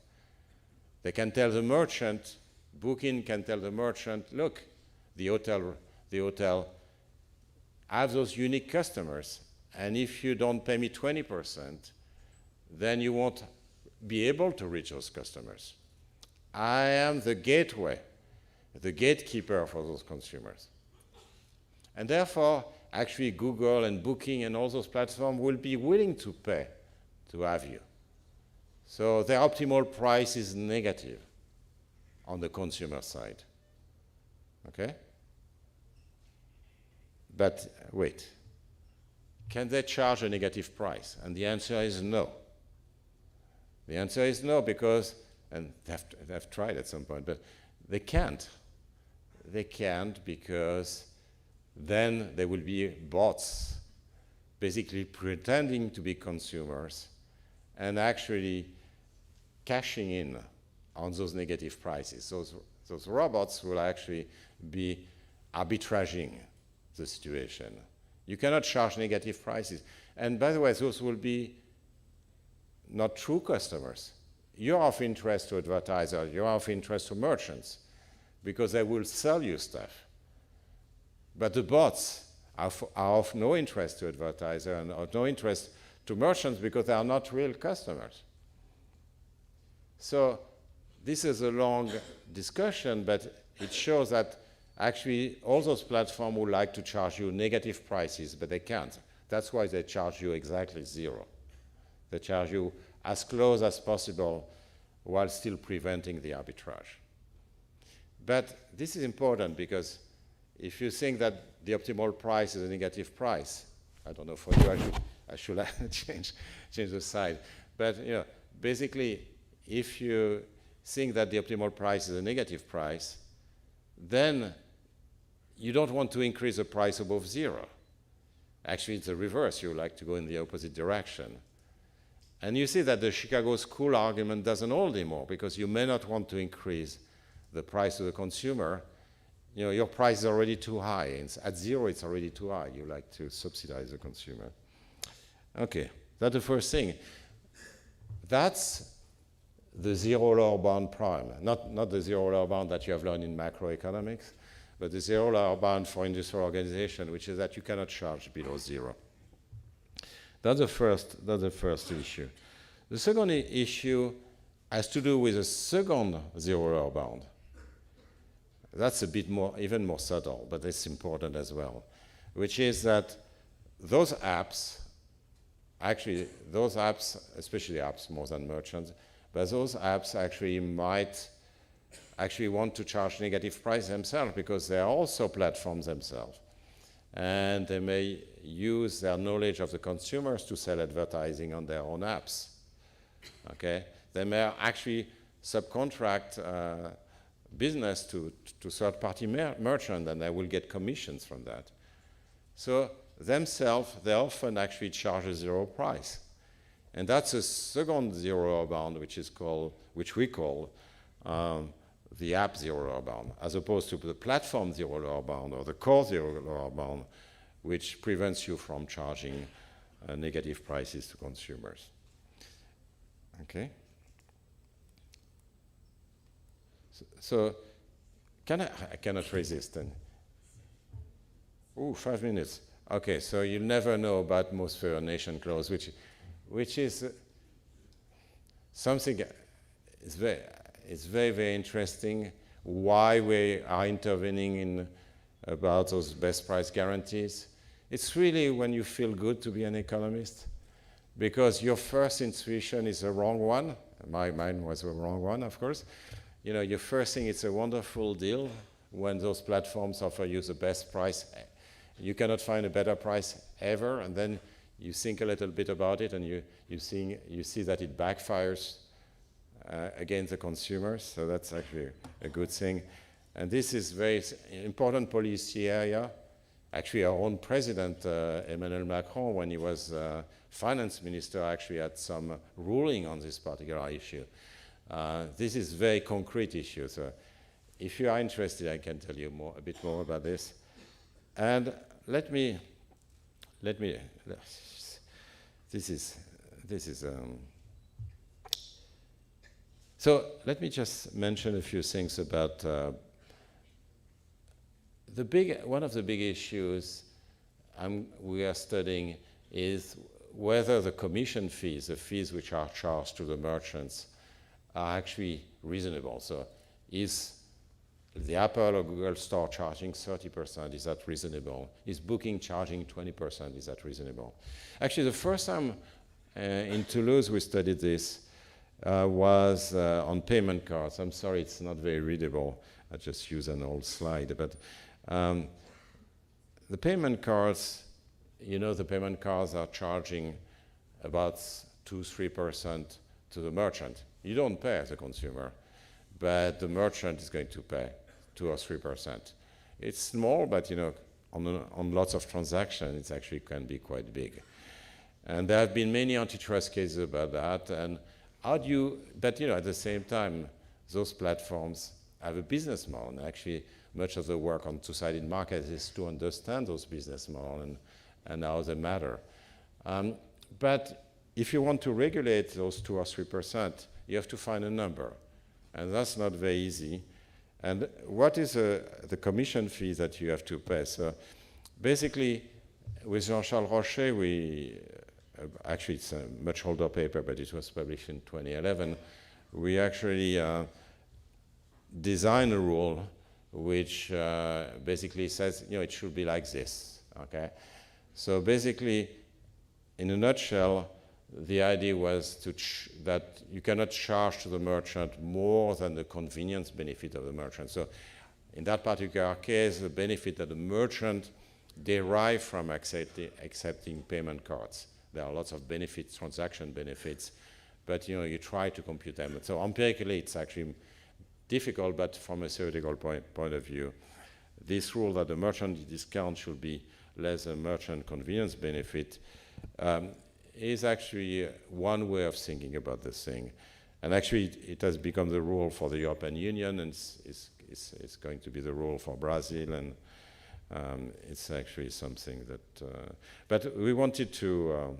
They can tell the merchant, Booking can tell the merchant, look, the hotel have those unique customers, and if you don't pay me 20%, then you won't be able to reach those customers. I am the gateway, the gatekeeper for those consumers. And therefore, actually Google and Booking and all those platforms will be willing to pay to have you. So their optimal price is negative on the consumer side. Okay? But wait, can they charge a negative price? And the answer is no. The answer is no because, and they've tried at some point, but they can't. They can't because then there will be bots basically pretending to be consumers and actually cashing in on those negative prices. Those robots will actually be arbitraging the situation. You cannot charge negative prices. And by the way, those will be not true customers. You're of interest to advertisers, you're of interest to merchants, because they will sell you stuff. But the bots are of no interest to advertisers and of no interest to merchants because they are not real customers. So this is a long discussion, but it shows that actually all those platforms would like to charge you negative prices, but they can't. That's why they charge you exactly zero. They charge you as close as possible while still preventing the arbitrage. But this is important because if you think that the optimal price is a negative price, I don't know for you, I should change the side. But basically, if you think that the optimal price is a negative price, then you don't want to increase the price above zero. Actually, it's the reverse. You like to go in the opposite direction. And you see that the Chicago School argument doesn't hold anymore because you may not want to increase the price to the consumer. Your price is already too high. At zero, it's already too high. You like to subsidize the consumer. Okay, that's the first thing. That's the zero lower bound prime. Not the zero lower bound that you have learned in macroeconomics, but the zero lower bound for industrial organization, which is that you cannot charge below zero. That's the first issue. The second issue has to do with a second zero lower bound. That's a bit more, even more subtle, but it's important as well, which is that those apps, especially apps more than merchants, but those apps actually might want to charge negative price themselves because they are also platforms themselves. And they may use their knowledge of the consumers to sell advertising on their own apps. Okay? They may actually subcontract business to third-party merchants, and they will get commissions from that. So themselves, they often actually charge a zero price. And that's a second zero lower bound, which we call the app zero lower bound, as opposed to the platform zero lower bound or the core zero lower bound, which prevents you from charging negative prices to consumers. Okay? So I cannot resist then. Ooh, 5 minutes. Okay, so you'll never know about most favored nation clause, which is something is very, very interesting. Why we are intervening in about those best price guarantees. It's really when you feel good to be an economist, because your first intuition is the wrong one. Mine was the wrong one, of course. Your first thing, it's a wonderful deal when those platforms offer you the best price. You cannot find a better price ever, and then you think a little bit about it, and you see that it backfires against the consumers. So that's actually a good thing. And this is very important policy area. Actually, our own president, Emmanuel Macron, when he was finance minister, actually had some ruling on this particular issue. This is a very concrete issue. So if you are interested, I can tell you a bit more about this. And so let me just mention a few things about one of the big issues we are studying is whether the commission fees, the fees which are charged to the merchants, are actually reasonable. So is the Apple or Google store charging 30%? Is that reasonable? Is Booking charging 20%? Is that reasonable? Actually, the first time in Toulouse we studied this was on payment cards. I'm sorry, it's not very readable. I just use an old slide. But the payment cards, the payment cards are charging about 2-3% to the merchant. You don't pay as a consumer, but the merchant is going to pay 2 or 3%. It's small, but on lots of transactions, it actually can be quite big. And there have been many antitrust cases about that. And at the same time, those platforms have a business model. And actually, much of the work on two-sided markets is to understand those business models and how they matter. But if you want to regulate those 2 or 3%, you have to find a number. And that's not very easy. And what is the commission fee that you have to pay? So basically, with Jean-Charles Rochet, actually it's a much older paper, but it was published in 2011, we actually designed a rule which basically says, it should be like this, okay? So basically, in a nutshell, the idea was that you cannot charge to the merchant more than the convenience benefit of the merchant. So In that particular case, the benefit that the merchant derive from accepting payment cards. There are lots of benefits, transaction benefits, but you try to compute them. So empirically, it's actually difficult, but from a theoretical point of view, this rule that the merchant discount should be less than merchant convenience benefit is actually one way of thinking about this thing. And actually, it has become the rule for the European Union, and it's going to be the rule for Brazil, and it's actually something that. But we wanted to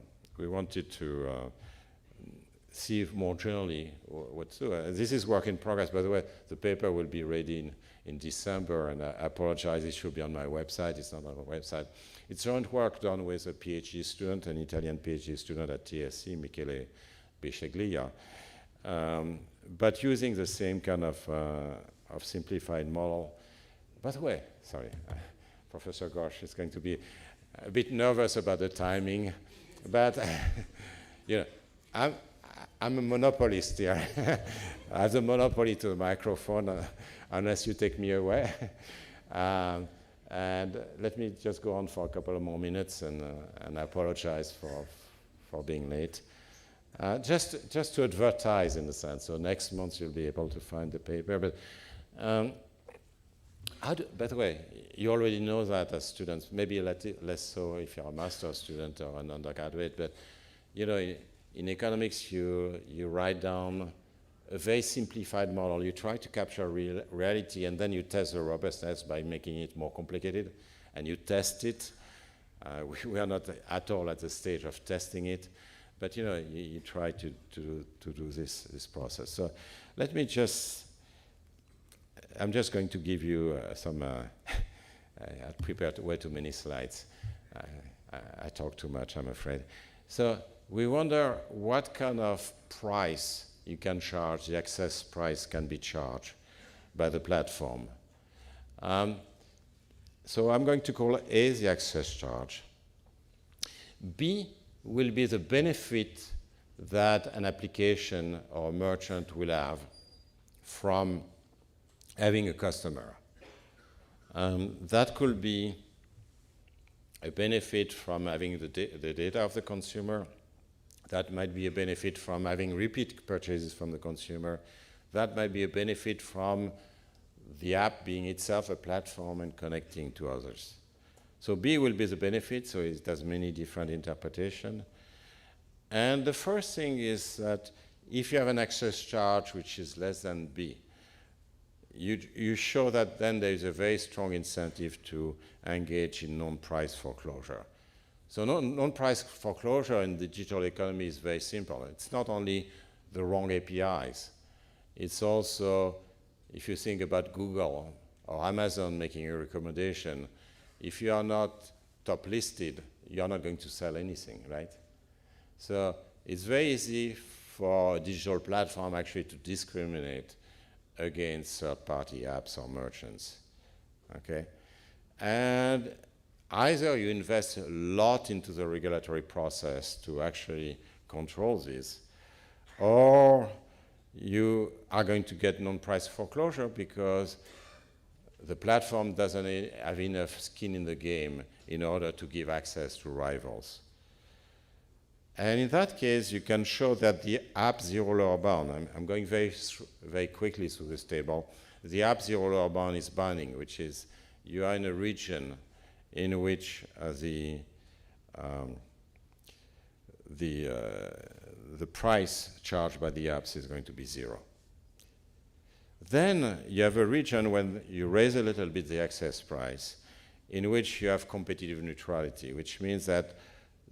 see more generally what's doing. This is work in progress. By the way, the paper will be ready in December, and I apologize, it should be on my website. It's not on my website. It's joint work done with a PhD student, an Italian PhD student at TSC, Michele Bisceglia, but using the same kind of simplified model. By the way, sorry, Professor Gosh is going to be a bit nervous about the timing, but I'm a monopolist here. I have the monopoly to the microphone unless you take me away. And let me just go on for a couple of more minutes, and I apologize for being late. Just to advertise in a sense, so next month you'll be able to find the paper. But by the way, you already know that as students, maybe less so if you're a master's student or an undergraduate, but in economics you write down a very simplified model. You try to capture reality, and then you test the robustness by making it more complicated, and you test it. We are not at all at the stage of testing it, but you try to do this process. So let me I'm just going to give you some, I prepared way too many slides. I talk too much, I'm afraid. So we wonder what kind of price you can charge, the access price can be charged by the platform. So I'm going to call A the access charge. B will be the benefit that an application or a merchant will have from having a customer. That could be a benefit from having the data of the consumer. That might be a benefit from having repeat purchases from the consumer. That might be a benefit from the app being itself a platform and connecting to others. So B will be the benefit, so it has many different interpretations. And the first thing is that if you have an access charge which is less than B, you show that then there is a very strong incentive to engage in non-price foreclosure. So non-price foreclosure in the digital economy is very simple. It's not only the wrong APIs. It's also, if you think about Google or Amazon making a recommendation, if you are not top listed, you are not going to sell anything, right? So it's very easy for a digital platform actually to discriminate against third-party apps or merchants, okay? And either you invest a lot into the regulatory process to actually control this, or you are going to get non-price foreclosure because the platform doesn't have enough skin in the game in order to give access to rivals. And in that case, you can show that the app zero lower bound, I'm going very quickly through this table, the app zero lower bound is binding, which is you are in a region in which the price charged by the apps is going to be zero. Then you have a region when you raise a little bit the access price in which you have competitive neutrality, which means that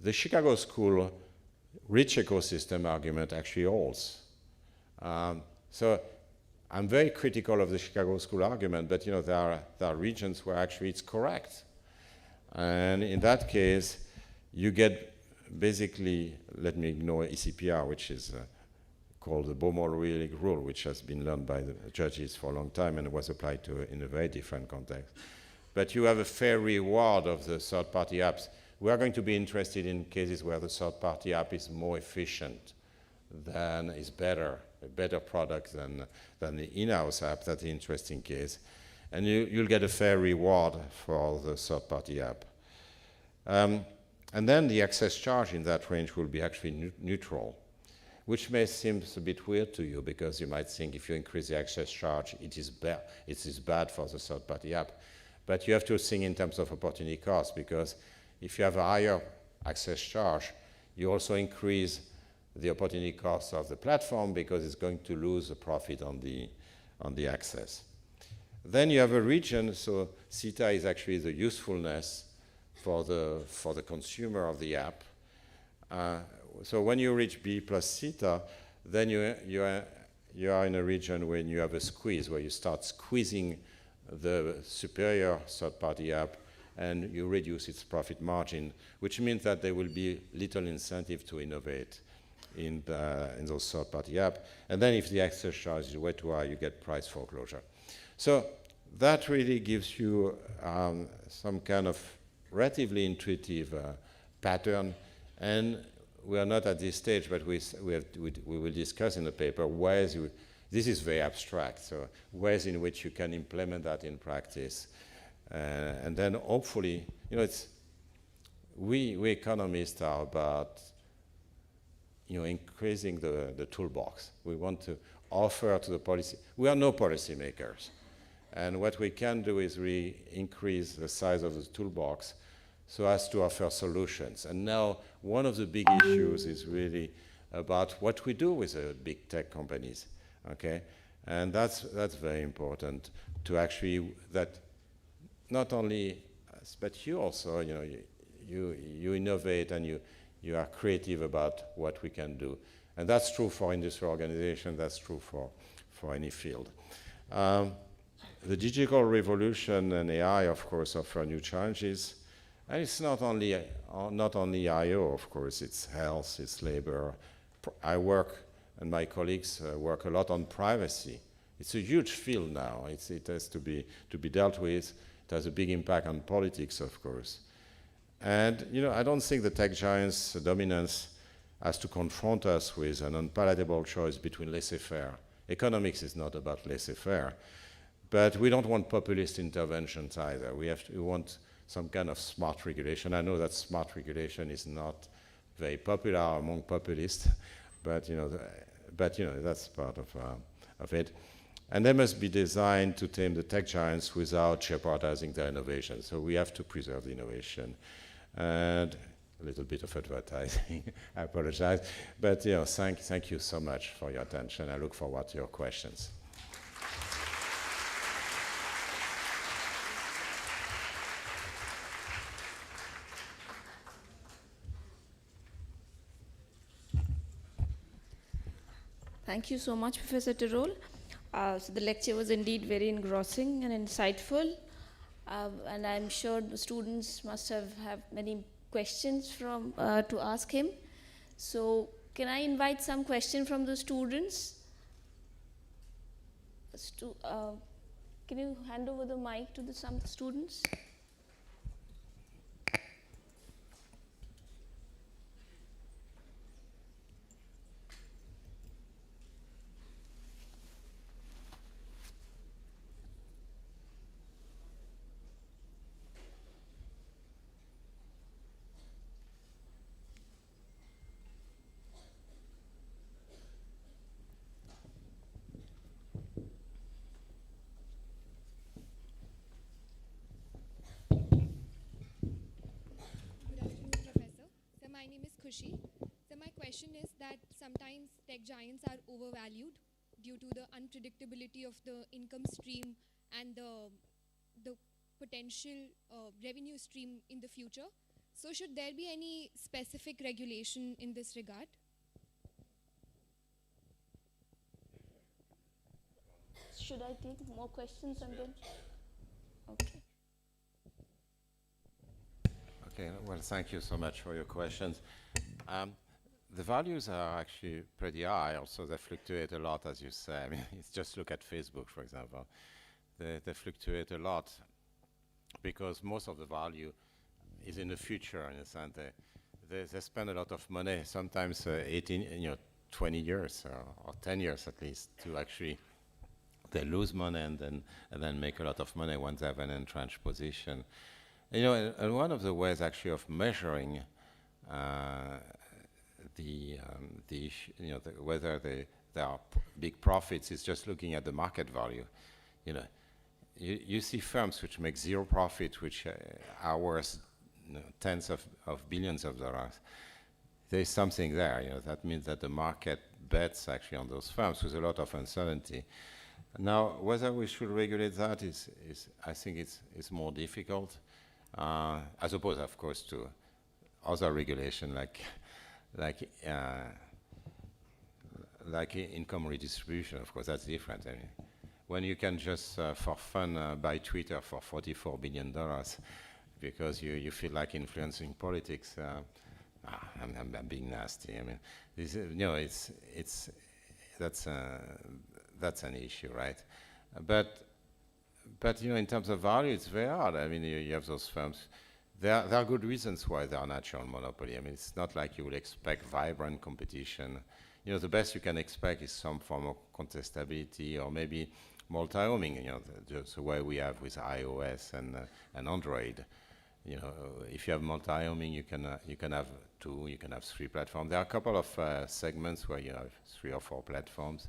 the Chicago School rich ecosystem argument actually holds. So I'm very critical of the Chicago School argument, but there are regions where actually it's correct. And in that case, you get basically, let me ignore ECPR, which is called the Baumol-Willig rule, which has been learned by the judges for a long time and was applied to in a very different context. But you have a fair reward of the third-party apps. We are going to be interested in cases where the third-party app is more efficient than is better, a better product than the in-house app. That's an interesting case. and you'll get a fair reward for the third-party app. And then the access charge in that range will be actually neutral, which may seem a bit weird to you because you might think if you increase the access charge, it is bad for the third-party app. But you have to think in terms of opportunity cost, because if you have a higher access charge, you also increase the opportunity cost of the platform because it's going to lose the profit on the access. Then you have a region, so theta is actually the usefulness for the consumer of the app. So when you reach B plus theta, then you are in a region when you have a squeeze, where you start squeezing the superior third-party app and you reduce its profit margin, which means that there will be little incentive to innovate in those third-party apps. And then if the access charge is way too high, you get price foreclosure. So that really gives you some kind of relatively intuitive pattern. And we are not at this stage, but we will discuss in the paper ways. This is very abstract, so ways in which you can implement that in practice. And then hopefully, we economists are about increasing the toolbox. We want to offer to the policy. We are no policymakers. And what we can do is really increase the size of the toolbox so as to offer solutions. And now one of the big issues is really about what we do with the big tech companies, okay? And that's very important to actually, that not only us, but you also, you innovate and you are creative about what we can do. And that's true for industrial organization, that's true for any field. The digital revolution and AI, of course, offer new challenges. And it's not only IO, of course, it's health, it's labor. I work, and my colleagues work a lot on privacy. It's a huge field now. It has to be dealt with. It has a big impact on politics, of course. And I don't think the tech giants' dominance has to confront us with an unpalatable choice between laissez-faire. Economics is not about laissez-faire. But we don't want populist interventions either. We want some kind of smart regulation. I know that smart regulation is not very popular among populists, but that's part of it. And they must be designed to tame the tech giants without jeopardizing their innovation. So we have to preserve the innovation. And a little bit of advertising, I apologize. But thank you so much for your attention. I look forward to your questions. Thank you so much, Professor Tirole. So the lecture was indeed very engrossing and insightful. And I'm sure the students must have many questions to ask him. So can I invite some question from the students? Can you hand over the mic to some students? My name is Khushi. So my question is that sometimes tech giants are overvalued due to the unpredictability of the income stream and the potential revenue stream in the future. So should there be any specific regulation in this regard? Should I take more questions and then? Okay. Okay, well, thank you so much for your questions. The values are actually pretty high, also they fluctuate a lot, as you say. I mean, just look at Facebook, for example. They fluctuate a lot because most of the value is in the future, in a sense. They spend a lot of money, sometimes 20 years or 10 years at least, to actually they lose money and then make a lot of money once they have an entrenched position. You know, and one of the ways actually of measuring the issue, you know, whether there are big profits is just looking at the market value. You know, you see firms which make zero profit, which are worth, you know, tens of billions of dollars. There's something there. You know, that means that the market bets actually on those firms with a lot of uncertainty. Now, whether we should regulate that is I think it's more difficult, as opposed, of course, to other regulation like income redistribution. Of course, that's different. I mean, when you can just for fun buy Twitter for $44 billion because you feel like influencing politics. I'm being nasty. I mean, this is, you know, that's an issue, right? But you know, in terms of value, it's very hard. I mean, you have those firms. There are good reasons why they are natural monopoly. I mean, it's not like you would expect vibrant competition. You know, the best you can expect is some form of contestability or maybe multi-homing. You know, the way we have with iOS and Android. You know, if you have multi-homing, you can have 2, you can have 3 platforms. There are a couple of segments where you have 3 or 4 platforms,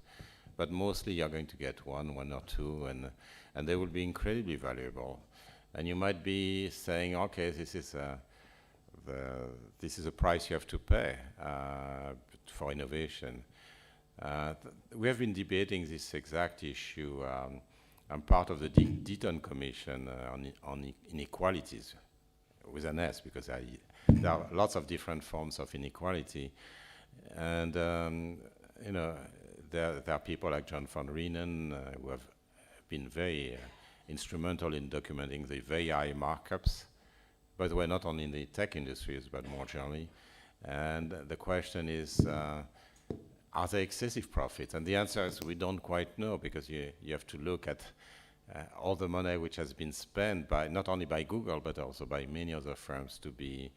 but mostly you're going to get one or 2, and they will be incredibly valuable. And you might be saying, okay, this is a price you have to pay for innovation. We have been debating this exact issue. I'm part of the Deaton Commission on inequalities, with an S, because there are lots of different forms of inequality. And, you know, there are people like John von Reenen who have been very instrumental in documenting the very high markups, by the way, not only in the tech industries, but more generally. And the question is, are they excessive profits? And the answer is we don't quite know, because you have to look at all the money which has been spent by not only by Google but also by many other firms to be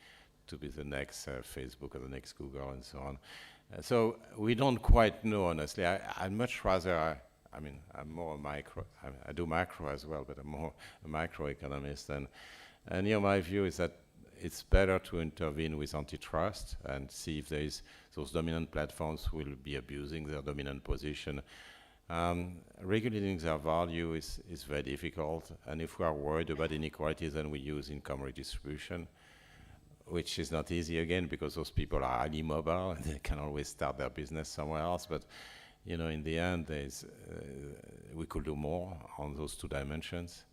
the next Facebook or the next Google and so on. So we don't quite know, honestly. I'd much rather. I mean, I'm more a micro. I do macro as well, but I'm more a microeconomist. And you know, my view is that it's better to intervene with antitrust and see if those dominant platforms will be abusing their dominant position. Regulating their value is very difficult, and if we are worried about inequalities, then we use income redistribution, which is not easy again, because those people are highly mobile and they can always start their business somewhere else. But you know, in the end, we could do more on those 2 dimensions.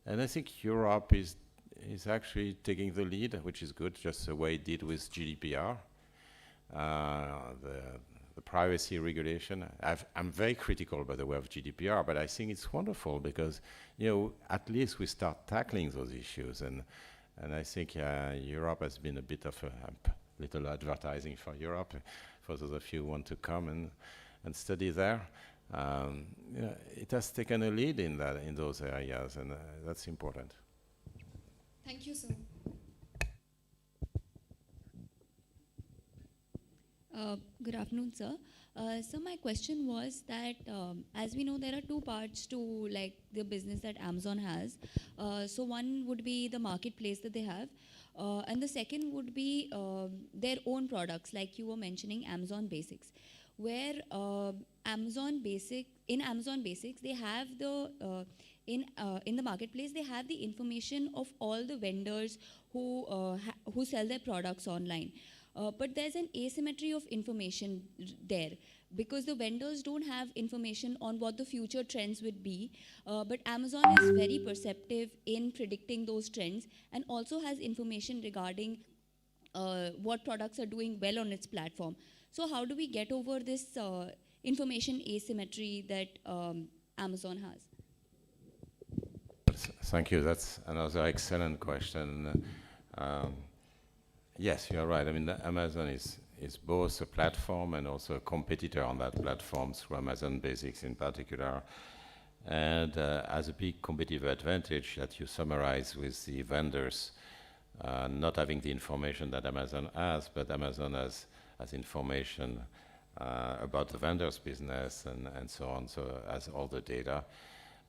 And I think Europe is actually taking the lead, which is good, just the way it did with GDPR. The privacy regulation. I'm very critical, by the way, of GDPR, but I think it's wonderful because, you know, at least we start tackling those issues. And I think Europe has been a bit of a little advertising for Europe, for those of you who want to come and study there. You know, it has taken a lead in those areas, and that's important. Thank you, sir. Good afternoon, sir. So my question was that, as we know, there are 2 parts to like the business that Amazon has. So one would be the marketplace that they have, and the second would be their own products, like you were mentioning, Amazon Basics, where Amazon Basics, they have the in the marketplace, they have the information of all the vendors who sell their products online. But there's an asymmetry of information there, because the vendors don't have information on what the future trends would be, but Amazon is very perceptive in predicting those trends and also has information regarding what products are doing well on its platform. So how do we get over this information asymmetry that Amazon has? Thank you. That's another excellent question. Yes, you're right. I mean, Amazon is both a platform and also a competitor on that platform through Amazon Basics in particular. And has a big competitive advantage that you summarize with the vendors not having the information that Amazon has, but Amazon has information about the vendor's business and so on, so as all the data.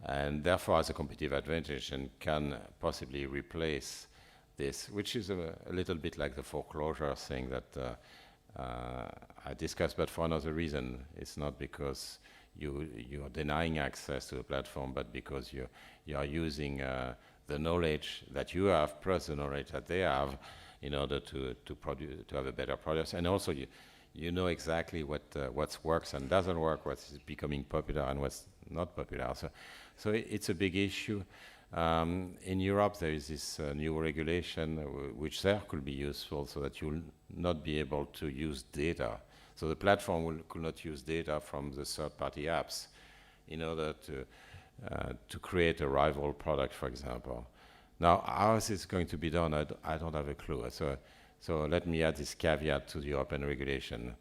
And therefore, as a competitive advantage, and can possibly replace this, which is a little bit like the foreclosure thing that I discussed, but for another reason. It's not because you are denying access to the platform, but because you are using the knowledge that you have plus the knowledge that they have in order to have a better product. And also you know exactly what works and doesn't work, what's becoming popular and what's not popular. So it's a big issue. In Europe, there is this new regulation which there could be useful, so that you'll not be able to use data. So the platform could not use data from the third-party apps in order to create a rival product, for example. Now, how is this going to be done? I don't have a clue. So let me add this caveat to the European regulation.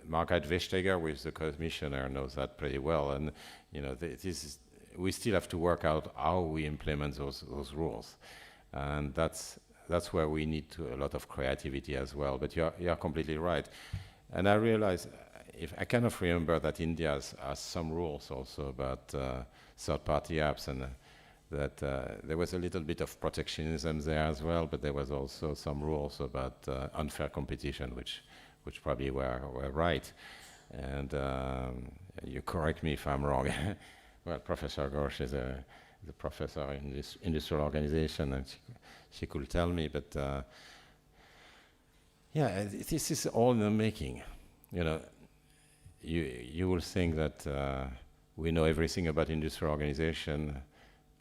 Margaret Vestager, who is the commissioner, knows that pretty well, and we still have to work out how we implement those rules, and that's where we need a lot of creativity as well. But you're completely right, and I realize, if I kind of remember that India has some rules also about third-party apps, and that there was a little bit of protectionism there as well, but there was also some rules about unfair competition, which probably were right. And you correct me if I'm wrong. Well, Professor Ghosh is the professor in this industrial organization, and she could tell me, but yeah, this is all in the making. You will think that we know everything about industrial organization.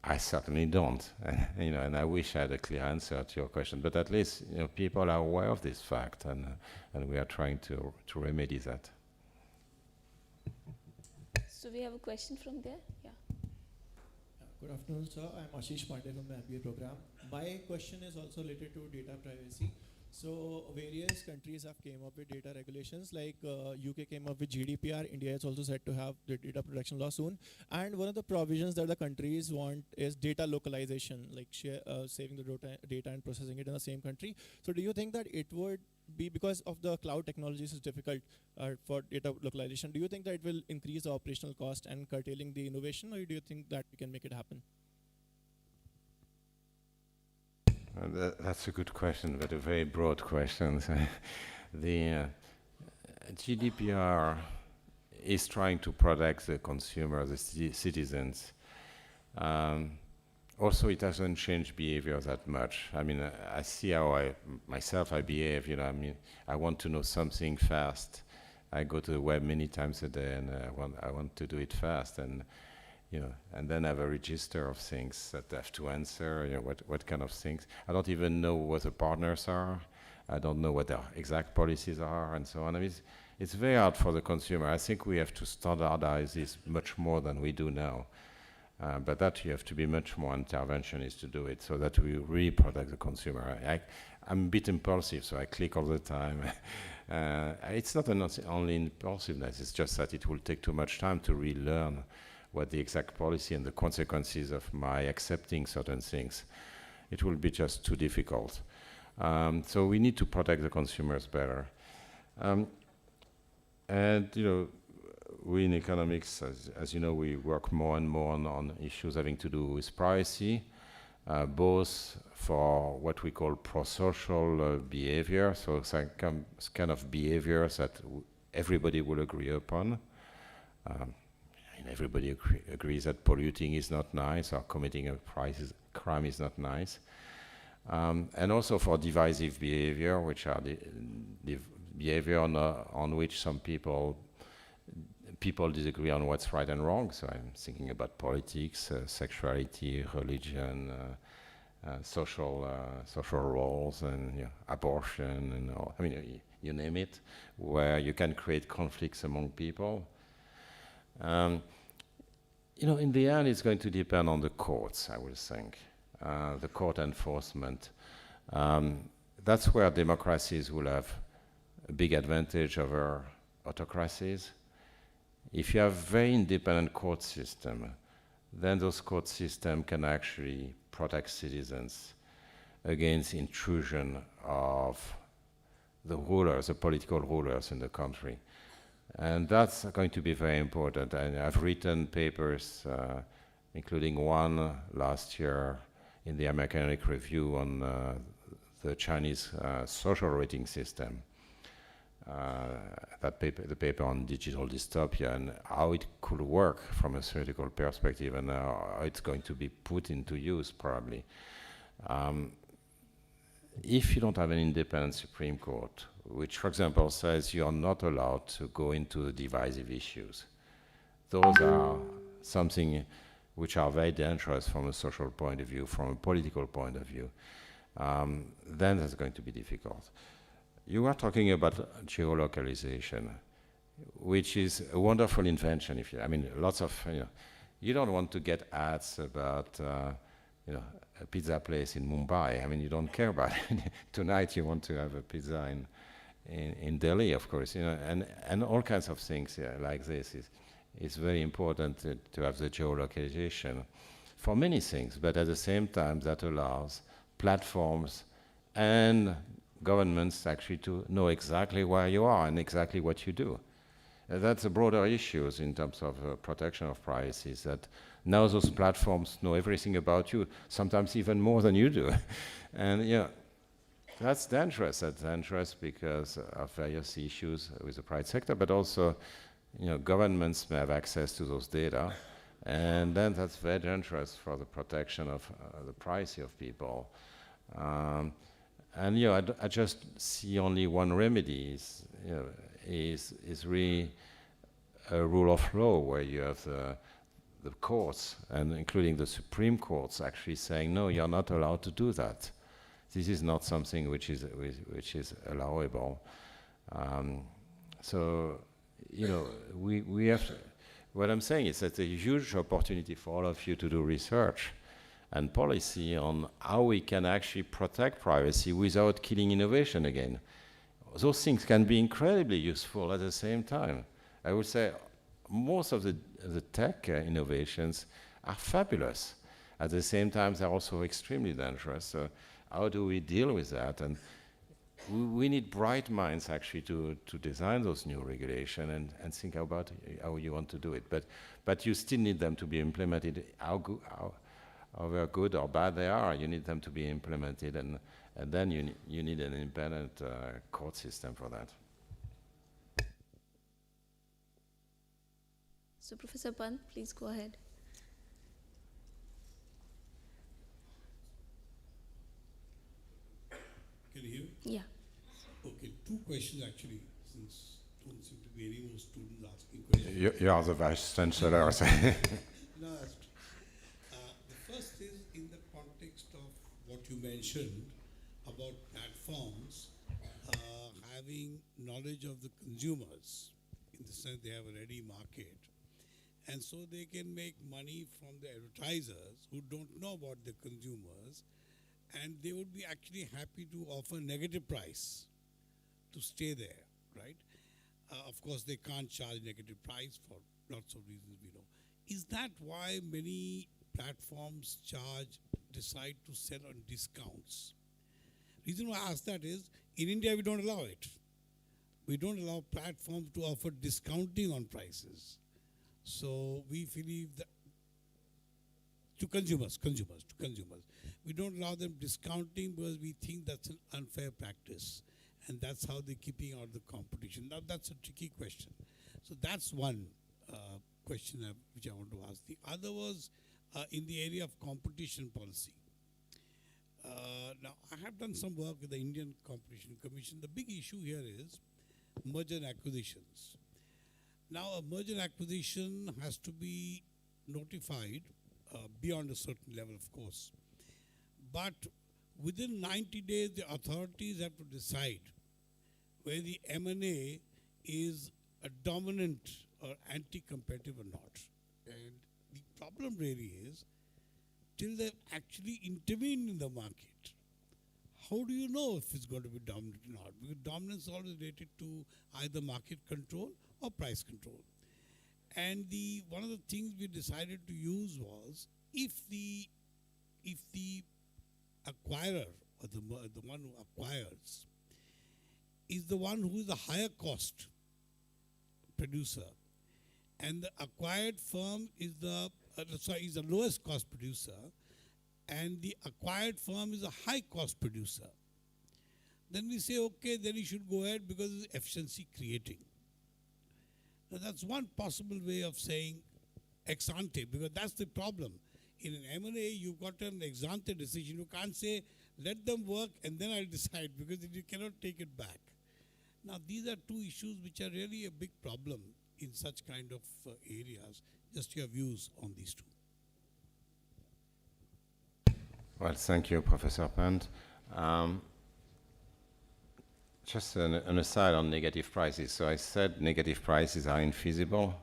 I certainly don't, and I wish I had a clear answer to your question. But at least people are aware of this fact, and we are trying to remedy that. So we have a question from there. Yeah. Good afternoon, sir. I'm Ashish Pandey from the MBA program. My question is also related to data privacy. So various countries have came up with data regulations, like UK came up with GDPR. India is also set to have the data protection law soon. And one of the provisions that the countries want is data localization, like saving the data and processing it in the same country. So do you think that it would be, because of the cloud technologies is difficult for data localization, do you think that it will increase the operational cost and curtailing the innovation, or do you think that we can make it happen? That's a good question, but a very broad question. The GDPR is trying to protect the consumer, the citizens. Also, it doesn't change behavior that much. I mean, I see how I behave. I want to know something fast. I go to the web many times a day, and I want to do it fast. And and then I have a register of things that I have to answer, what kind of things. I don't even know what the partners are. I don't know what their exact policies are, and so on. I mean, it's very hard for the consumer. I think we have to standardize this much more than we do now. But that you have to be much more interventionist to do it, so that we really protect the consumer. I'm a bit impulsive, so I click all the time. It's not only impulsiveness, it's just that it will take too much time to relearn what the exact policy and the consequences of my accepting certain things. It will be just too difficult. So we need to protect the consumers better. And we in economics, as you know, we work more and more on issues having to do with privacy, both for what we call pro-social behavior, so some kind of behaviors that everybody will agree upon. Everybody agrees that polluting is not nice, or committing a crime is not nice. And also for divisive behavior, which are the behavior on which some people disagree on what's right and wrong. So I'm thinking about politics, sexuality, religion, social roles, and abortion, and all. I mean, you name it, where you can create conflicts among people. In the end, it's going to depend on the courts, I would think, the court enforcement. That's where democracies will have a big advantage over autocracies. If you have very independent court system, then those court systems can actually protect citizens against intrusion of the rulers, the political rulers in the country. And that's going to be very important. And I've written papers, including one last year in the American Economic Review on the Chinese social rating system. That paper, the paper on digital dystopia and how it could work from a theoretical perspective and how it's going to be put into use probably. If you don't have an independent Supreme Court, which for example says you are not allowed to go into divisive issues, those are something which are very dangerous from a social point of view, from a political point of view, then that's going to be difficult. You are talking about geolocalization, which is a wonderful invention. I mean, lots of, you don't want to get ads about, a pizza place in Mumbai. I mean, you don't care about it. Tonight you want to have a pizza in Delhi, of course, and all kinds of things like this is very important to have the geolocalization for many things, but at the same time that allows platforms and governments actually to know exactly where you are and exactly what you do. That's a broader issue in terms of protection of privacy, is that now those platforms know everything about you, sometimes even more than you do. And that's dangerous. That's dangerous because of various issues with the private sector, but also governments may have access to those data, and then that's very dangerous for the protection of the privacy of people. And I just see only one remedy is really a rule of law where you have the courts, and including the Supreme Courts, actually saying, no, you're not allowed to do that. This is not something which is allowable. So, we have to, what I'm saying is that a huge opportunity for all of you to do research and policy on how we can actually protect privacy without killing innovation again. Those things can be incredibly useful at the same time. I would say most of the tech innovations are fabulous. At the same time, they're also extremely dangerous. So how do we deal with that? And we need bright minds actually to design those new regulations and think about how you want to do it. But you still need them to be implemented. However good or bad they are, you need them to be implemented, and then you need an independent court system for that. So Professor Pant, please go ahead. Can you hear me? Yeah. Okay, two questions actually, since don't seem to be any more students asking questions. You are the Vice Chancellor. No, that's true. The first is in the context of what you mentioned about platforms having knowledge of the consumers, in the sense they have a ready market, and so they can make money from the advertisers who don't know about the consumers, and they would be actually happy to offer negative price to stay there, right? Of course, they can't charge negative price for lots of reasons we know. Is that why many platforms decide to sell on discounts? Reason why I ask that is, in India we don't allow it. We don't allow platforms to offer discounting on prices. So we believe that to consumers. We don't allow them discounting because we think that's an unfair practice. And that's how they're keeping out the competition. Now that's a tricky question. So that's one question which I want to ask. The other was in the area of competition policy. Now I have done some work with the Indian Competition Commission. The big issue here is merger and acquisitions. Now a merger and acquisition has to be notified beyond a certain level, of course. But within 90 days, the authorities have to decide whether the M&A is a dominant or anti-competitive or not. And the problem really is, till they've actually intervened in the market, how do you know if it's going to be dominant or not? Because dominance is always related to either market control or price control. And one of the things we decided to use was, if the acquirer or the one who acquires is the one who is the higher cost producer, and the acquired firm is is the lowest cost producer, and the acquired firm is a high cost producer, then we say, okay, then you should go ahead because it's efficiency creating. Now that's one possible way of saying ex ante, because that's the problem. In an M&A, you've got an ex ante decision. You can't say, let them work and then I'll decide, because you cannot take it back. Now, these are two issues which are really a big problem in such kind of areas. Just your views on these two. Well, thank you, Professor Pant. Just an aside on negative prices. So I said negative prices are infeasible.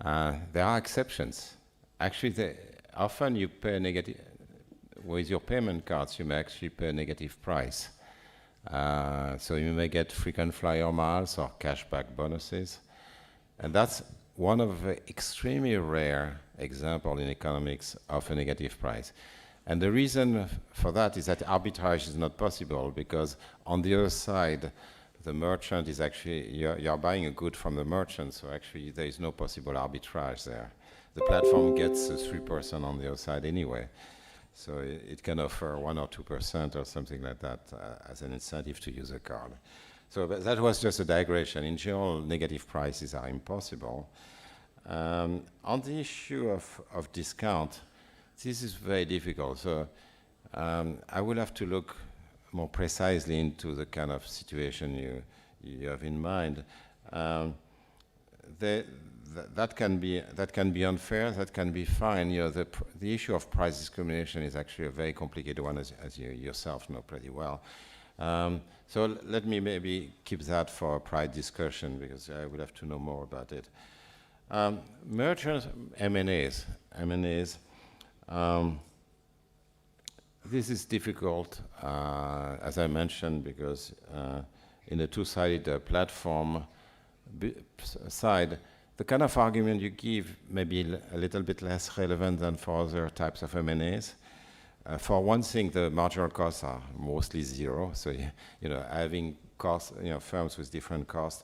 There are exceptions. Actually, often you pay negative, with your payment cards, you may actually pay a negative price. So you may get frequent flyer miles or cashback bonuses. And that's one of the extremely rare examples in economics of a negative price. And the reason for that is that arbitrage is not possible, because on the other side, the merchant is actually, you're buying a good from the merchant, so actually there is no possible arbitrage there. The platform gets 3% on the other side anyway. So it can offer 1 or 2% or something like that as an incentive to use a card. So that was just a digression. In general, negative prices are impossible. On the issue of discount, this is very difficult. So I will have to look more precisely into the kind of situation you have in mind. That can be unfair. That can be fine. You know, the issue of price discrimination is actually a very complicated one, as you yourself know pretty well. So let me maybe keep that for a private discussion, because I will have to know more about it. Merchant M&As. This is difficult, as I mentioned, because in the two-sided platform side, the kind of argument you give may be a little bit less relevant than for other types of M&As. For one thing, the marginal costs are mostly zero. So, you know, having costs, you know, firms with different costs,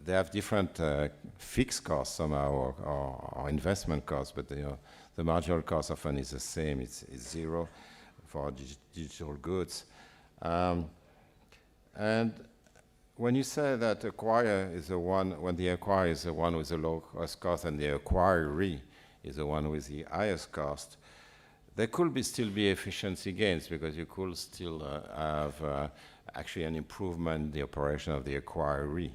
they have different fixed costs somehow, or investment costs, but you know, the marginal cost often is the same. It's zero for digital goods. And when you say that acquirer is the one, when the acquirer is the one with the lowest cost and the acquiree is the one with the highest cost, there could still be efficiency gains, because you could still have actually an improvement in the operation of the acquiree.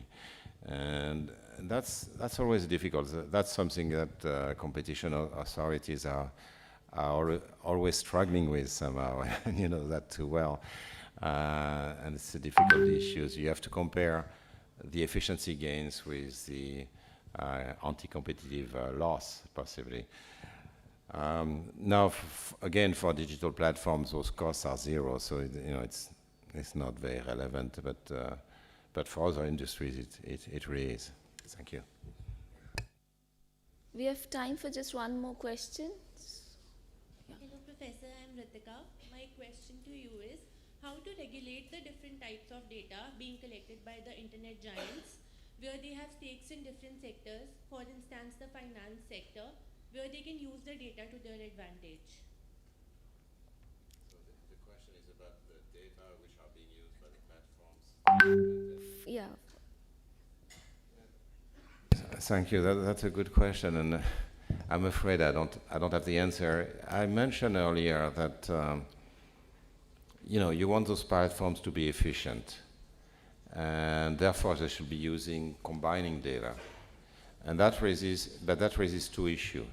And that's always difficult. That's something that competition authorities are always struggling with somehow, and you know that too well. And it's a difficult issue. You have to compare the efficiency gains with the anti-competitive loss, possibly. Now, again, for digital platforms, those costs are zero, so you know it's not very relevant. But for other industries, it really is. Thank you. We have time for just one more question. Hello, Professor. I'm Ritika. My question to you is, how to regulate the different types of data being collected by the internet giants, where they have stakes in different sectors, for instance, the finance sector, where they can use the data to their advantage. So the question is about the data which are being used by the platforms. Yeah. Thank you. That's a good question, and I'm afraid I don't have the answer. I mentioned earlier that you know, you want those platforms to be efficient, and therefore they should be combining data, and that raises two issues.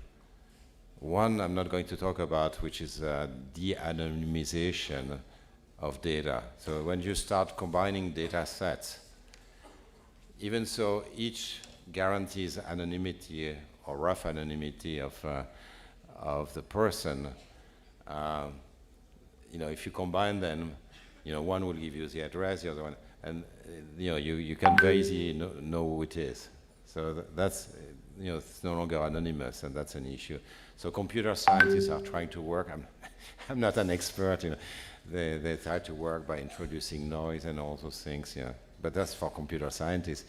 One I'm not going to talk about, which is de-anonymization of data. So when you start combining data sets, even so each guarantees anonymity or rough anonymity of the person, you know, if you combine them, you know, one will give you the address, the other one, and you know, you can very easily know who it is. So that's, you know, it's no longer anonymous, and that's an issue. So computer scientists are trying to work. I'm not an expert, you know. They try to work by introducing noise and all those things, yeah. but that's for computer scientists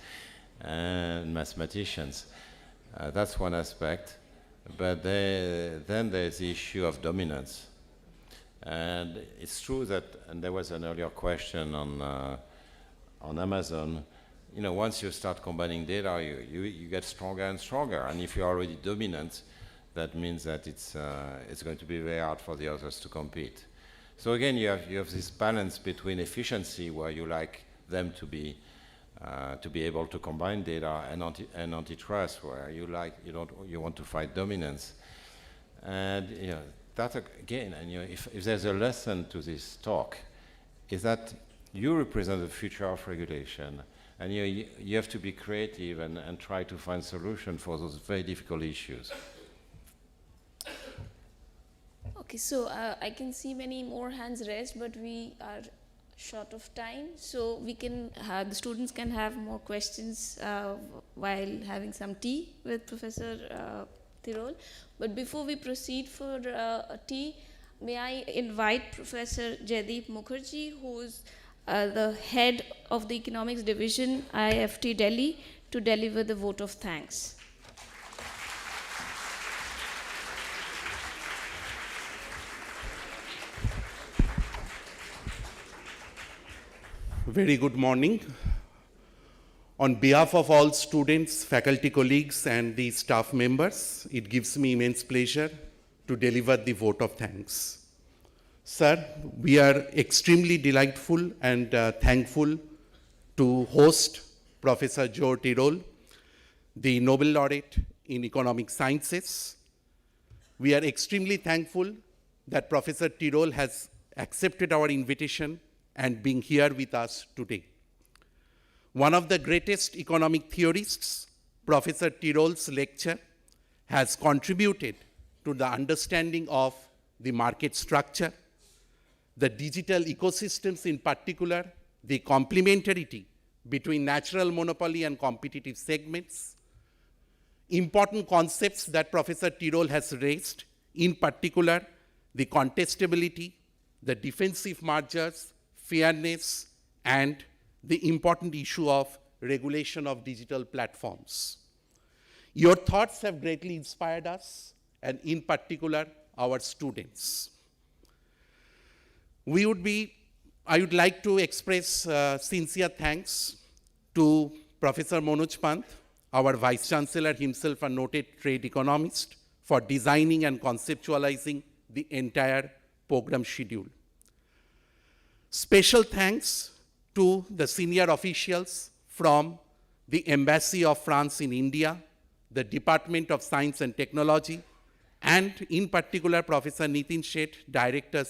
and mathematicians. That's one aspect. But then there's the issue of dominance. And it's true that, and there was an earlier question on Amazon, you know, once you start combining data, you get stronger and stronger. And if you're already dominant, that means that it's going to be very hard for the others to compete. So again, you have this balance between efficiency, where you like them to be able to combine data, and antitrust, where you want to fight dominance. And you know, that again, and you know, if there's a lesson to this talk, is that you represent the future of regulation, and you have to be creative and try to find solutions for those very difficult issues. Okay, so I can see many more hands raised, but we are short of time, so we can the students can have more questions while having some tea with Professor Tirole. But before we proceed for a tea, may I invite Professor Jaideep Mukherjee, who's the head of the Economics Division, IIFT Delhi, to deliver the vote of thanks. Very good morning. On behalf of all students, faculty colleagues, and the staff members, it gives me immense pleasure to deliver the vote of thanks. Sir, we are extremely delightful and thankful to host Professor Joe Tirole, the Nobel Laureate in Economic Sciences. We are extremely thankful that Professor Tirole has accepted our invitation and being here with us today. One of the greatest economic theorists, Professor Tirole's lecture has contributed to the understanding of the market structure, the digital ecosystems in particular, the complementarity between natural monopoly and competitive segments, important concepts that Professor Tirole has raised, in particular, the contestability, the defensive mergers, fairness, and the important issue of regulation of digital platforms. Your thoughts have greatly inspired us, and in particular, our students. I would like to express sincere thanks to Professor Manoj Pant, our Vice Chancellor himself, a noted trade economist, for designing and conceptualizing the entire program schedule. Special thanks to the senior officials from the Embassy of France in India, the Department of Science and Technology, and in particular Professor Nitin Sheth, Director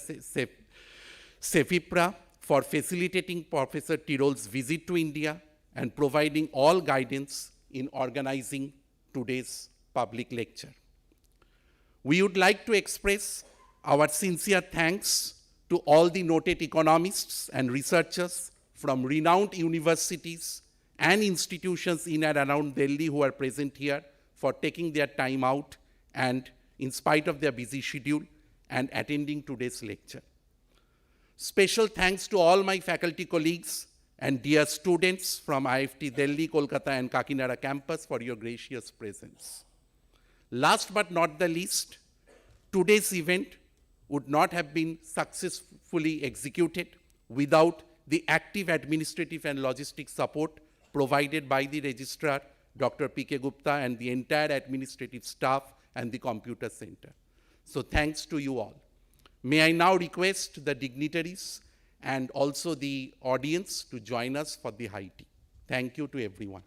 Cefipra, for facilitating Professor Tirole's visit to India and providing all guidance in organizing today's public lecture. We would like to express our sincere thanks to all the noted economists and researchers from renowned universities and institutions in and around Delhi who are present here for taking their time out and in spite of their busy schedule and attending today's lecture. Special thanks to all my faculty colleagues and dear students from IIFT Delhi, Kolkata and Kakinada campus for your gracious presence. Last but not the least, today's event would not have been successfully executed without the active administrative and logistic support provided by the registrar, Dr. P.K. Gupta, and the entire administrative staff and the computer center. So thanks to you all. May I now request the dignitaries and also the audience to join us for the high tea. Thank you to everyone.